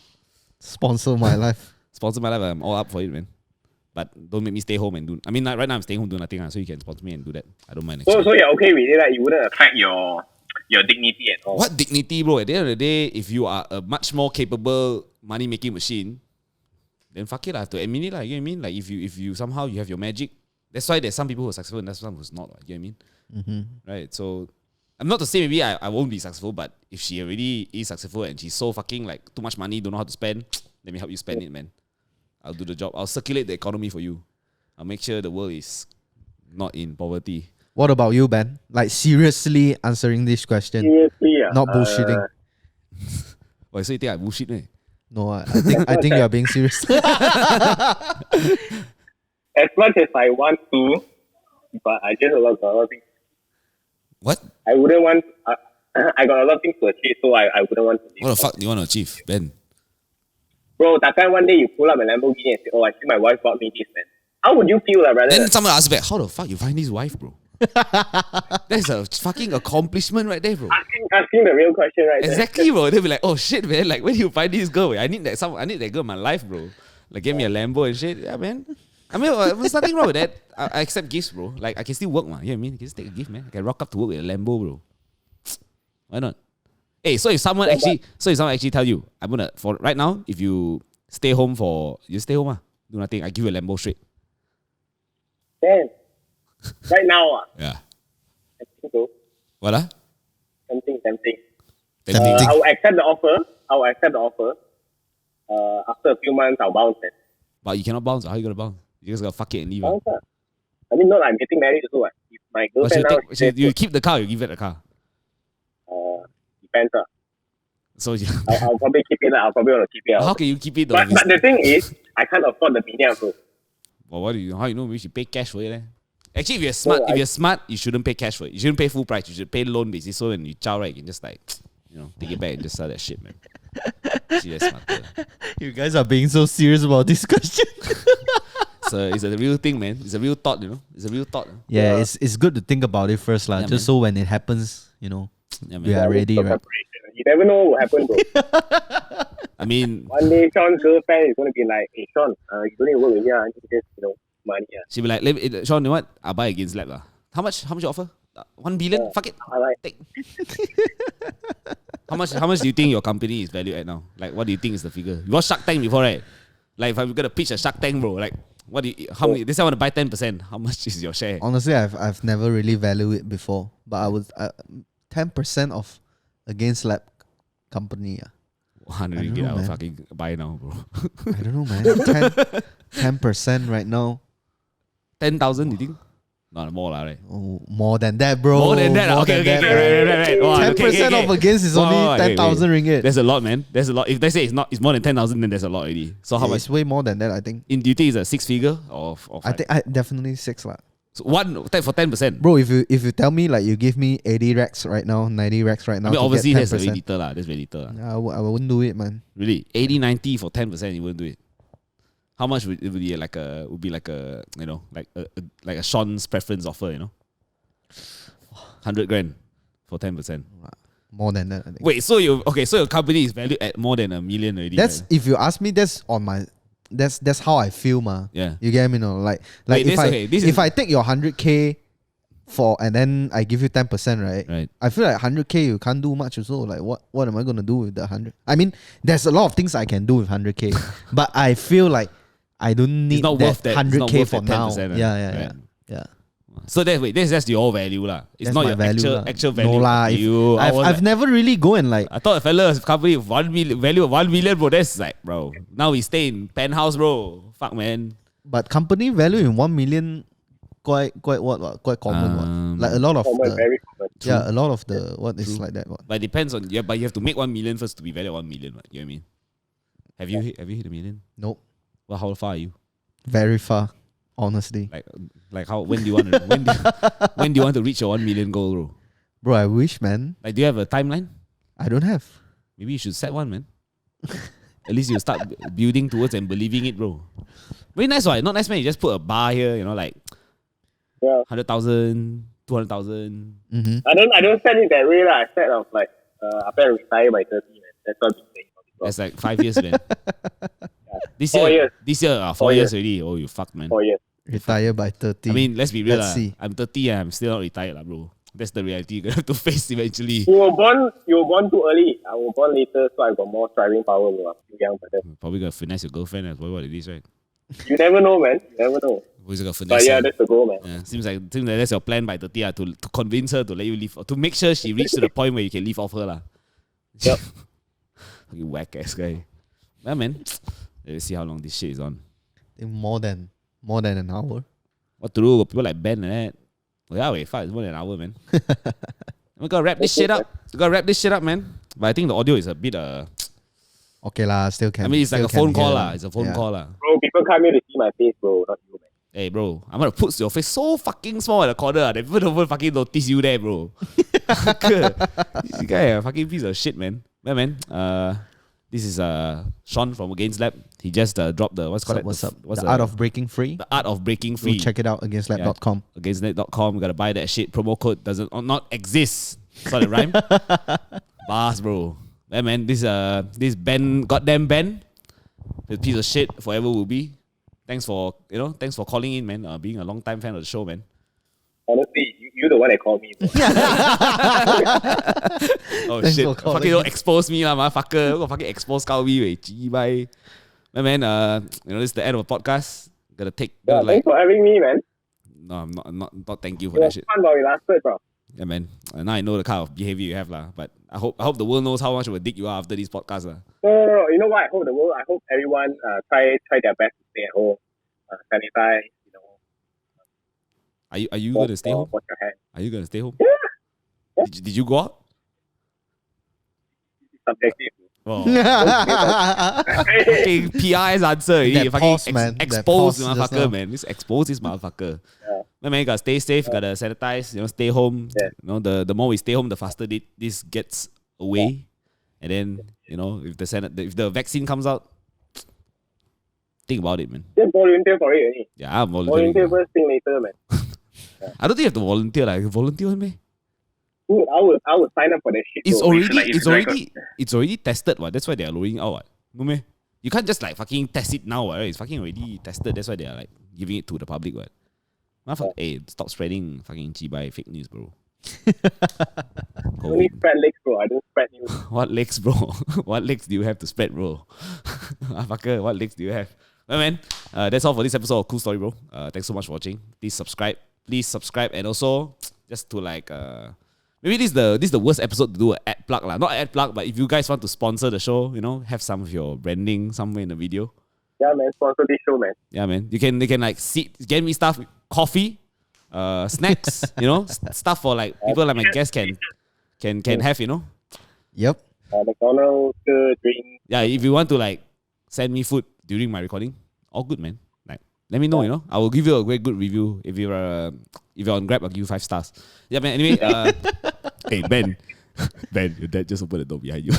Sponsor my life. Sponsor my life. I'm all up for it, man. But don't make me stay home and do. I mean, right now I'm staying home doing nothing, so you can sponsor me and do that. I don't mind. Actually. So you're okay with it, like, it wouldn't affect your dignity at all. What dignity, bro? At the end of the day, if you are a much more capable money making machine, then fuck it, I have to admit it, like, you know what I mean? Like if you somehow you have your magic, that's why there's some people who are successful and there's some who's not, you know what I mean? Right? So I'm not to say maybe I won't be successful, but if she already is successful and she's so fucking like too much money, don't know how to spend, let me help you spend it, man. I'll do the job. I'll circulate the economy for you. I'll make sure the world is not in poverty. What about you, Ben? Like seriously answering this question, Seriously, not bullshitting. Why so you think I bullshit, man? No, I think you are being serious. As much as I want to, but I just a lot of things. What? I wouldn't want. I got a lot of things to achieve, so I wouldn't want to leave. What the fuck do you want to achieve, Ben? Bro, that time one day you pull up a Lamborghini and say, oh, I see my wife bought me this, man. How would you feel, brother? Then someone asks back, how the fuck you find his wife, bro? That's a fucking accomplishment right there, bro. Asking the real question right Exactly, bro. They'll be like, oh shit, man. Like, where do you find this girl? I need that girl in my life, bro. Like, give me a Lambo and shit. Yeah, man. I mean, there's nothing wrong with that. I accept gifts, bro. Like, I can still work, man. You know what I mean? I can just take a gift, man. I can rock up to work with a Lambo, bro. Why not? Hey, so if someone actually tell you, I'm gonna, for right now, if you stay home, do nothing, I give you a Lambo straight. Damn. Right now, Yeah. I think so. What, ah? Tempting. Tempting. I will accept the offer. After a few months, I'll bounce it. But you cannot bounce. How you gonna bounce? You just gotta fuck it and leave. Bounce, I mean, I'm getting married also. If my girlfriend now... You keep the car, you give it the car. Depends. So yeah. I'll probably keep it. I'll probably want to keep it. How can you keep it though? But the thing is, I can't afford the medium, bro. Well, how you know we should pay cash for it? Eh? Actually, if you're smart, you shouldn't pay cash for it. You shouldn't pay full price. You should pay loan basis. So when you chow, right, you can just like, take it back and just sell that shit, man. See, that's smarter. You guys are being so serious about this question. So it's a real thing, man. It's a real thought, It's a real thought. Yeah, it's good to think about it first, just man. so when it happens, Yeah, man. we are ready, right? You never know what will happen, bro. I mean, one day Sean's girlfriend is going to be like, hey, Sean, you don't need to work with me. I need just, money. she'll be like, Sean, you know what? I'll buy against lab. How much you offer? 1 billion? Fuck it. I like. Take. How much do you think your company is valued at now? Like, what do you think is the figure? You watched Shark Tank before, right? Like, if I'm gonna pitch a Shark Tank, bro, like, how many? This I want to buy 10%. How much is your share? Honestly, I've never really valued it before, but I was 10% of against lab company. 100 I don't ringgit, know, I'll man. fucking buy now, bro. I don't know, man. 10% right now. 10,000, you think? No, more lah, right? Oh, more than that, bro. More than that. Okay, right. Wow, 10% of against is only 10,000 ringgit. That's a lot, man. That's a lot. If they say it's more than 10,000, then there's a lot already. So how much? It's way more than that, I think. Do you think it's a 6 figure or I think definitely 6 lah. So for 10%. Bro, if you tell me like you give me 80 racks right now, 90 racks right now, I mean, to obviously get that's 10%, very little lah. That's very little lah. I wouldn't do it, man. Really, 80, 90 for 10%, you wouldn't do it. How much would it be like a like a Sean's preference offer, 100 grand for 10%. More than that, I think. Wait, so your company is valued at more than $1 million already. That's right? if you ask me. That's on my. That's how I feel, ma. Yeah. You get me, no? Like Wait, if I take your 100K for and then I give you 10%, right? Right. I feel like 100K you can't do much also. Like what am I gonna do with the 100? I mean, there's a lot of things I can do with 100K, but I feel like I don't need not that worth that. It's not 100K worth for that now. 10%, Yeah. So that's just your value lah. It's That's not my your value actual value. No lah. I've never really go and like. I thought a fella's company with 1 million value of 1 million, bro. That's like, bro. Now we stay in penthouse, bro. Fuck, man. But company value in 1 million quite common. What? Like a lot of Very common. a lot of the what is like that. What? But it depends on but you have to make 1 million first to be valued at 1 million. Right? You know what I mean? Have you hit $1 million? Nope. Well, how far are you? Very far, honestly. Like how when do you want to when do you want to reach your 1 million goal, bro? Bro, I wish, man. Like, do you have a timeline? I don't have. Maybe you should set one, man. At least you start building towards and believing it, bro. Very nice, right? Not nice, man. You just put a bar here, like 100,000, 200,000. Mm-hmm. I don't set it that way, lah. I set of like after I retire by 30, man. That's what I'm saying. That's like 5 years, man. This 4 year, years. This year, 4 years already. Oh, you fucked, man. 4 years. Retire by 30. I mean, let's be real, Let's see. I'm 30 and I'm still not retired, lah, bro. That's the reality you're gonna have to face eventually. You were born too early. I was born later, so I got more driving power. Bro. I'm too young for that. Probably gonna finesse your girlfriend. That's probably what it is, right? You never know, man. You never know. Who's gonna finesse? But yeah, her? that's the goal, man. Yeah, seems like that's your plan by 30, to convince her to let you leave, or to make sure she reaches to the point where you can leave off her, lah. Yep. Fucking whack ass guy. Yeah, man. Let's see how long this shit is on. I think more than an hour. What to do? Got people like Ben and that. Oh, yeah, wait, fuck, it's more than an hour, man. We gotta wrap this shit up. Man. But I think the audio is a bit Okay lah, still can. I mean, it's like still a phone can call hear. lah. It's a phone call lah. Bro, people come here to see my face, bro. Not you, man. Hey, bro, I'm gonna put your face so fucking small at the corner that people don't even fucking notice you there, bro. This guy a fucking piece of shit, man. Yeah, man. This is Sean from Against Lab. He just dropped the what's What's the Art of Breaking Free. The Art of Breaking Free. Go check it out, againstlab.com. Againstnet.com. We gotta buy that shit. Promo code doesn't not exist. Saw that rhyme? Bars, bro. Yeah, man. This goddamn Ben, the piece of shit forever will be. Thanks for calling in, man. Being a long time fan of the show, man. Honestly, you're the one that called me. Oh Thanks shit! for calling Fucking don't expose me, lah, motherfucker. Go fucking expose Calvi, bye. Man, this is the end of the podcast. Gotta take. Thanks for having me, man. No, I'm not. Thank you for that shit. Fun while it lasted, bro. Yeah, man. Now I know the kind of behavior you have, lah. But I hope the world knows how much of a dick you are after this podcast, lah. No. You know what? I hope everyone try their best to stay at home, sanitize. Are you gonna stay home? Wash your hands. Are you gonna stay home? Yeah. Did you go out? Subjective. Oh. Fucking PR's answer. That Fucking pause, man. That expose pause this just motherfucker, now. man. Just expose this motherfucker. Yeah. Man, you gotta stay safe. Gotta sanitize. Stay home. Yeah. The more we stay home, the faster this gets away. And then if the vaccine comes out, think about it, man. Just volunteer for it, only. Yeah, I'm volunteering. Volunteer first, think later, man. I don't think you have to volunteer. Like volunteer, man. Dude, I would sign up for that shit. It's already tested. What? That's why they are rolling out. What? No, man. You can't just like fucking test it now. Right? It's fucking already tested. That's why they are like giving it to the public. What? Hey, stop spreading fucking chibai fake news, bro. Only spread legs, bro. I don't spread news. What legs, bro? What legs do you have to spread, bro? Fucker, what legs do you have? Well, man, that's all for this episode of Cool Story, bro. Thanks so much for watching. Please subscribe, and also just to like maybe this is the worst episode to do an ad plug lah. Not ad plug, but if you guys want to sponsor the show, have some of your branding somewhere in the video. Yeah, man, sponsor this show, man. Yeah, man. They can like get me stuff, coffee, snacks, stuff for like people like my guests can have, Yep. McDonald's, drink. Yeah, if you want to like send me food during my recording, all good, man. Like, let me know, I will give you a very good review. If you're on Grab, I'll give you 5 stars. Yeah, man. Anyway, hey, Ben, your dad just opened the door behind you.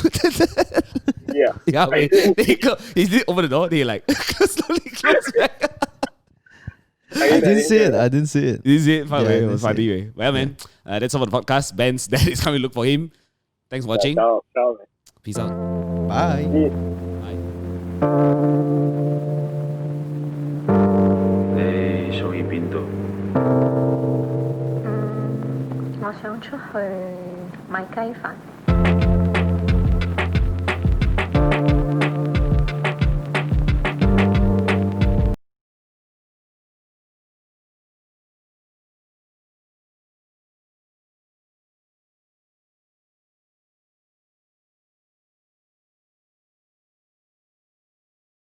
Yeah. Yeah, wait. He did open the door. They like slowly close back. I didn't see it. Did you see it? Fun, Yeah, way. I It didn't was see funny, way. Well, man, that's all for the podcast. Ben's dad is coming to look for him. Thanks for watching. Ciao, man. Peace out. Bye. Bye. 你屬於邊度？我想出去買雞飯。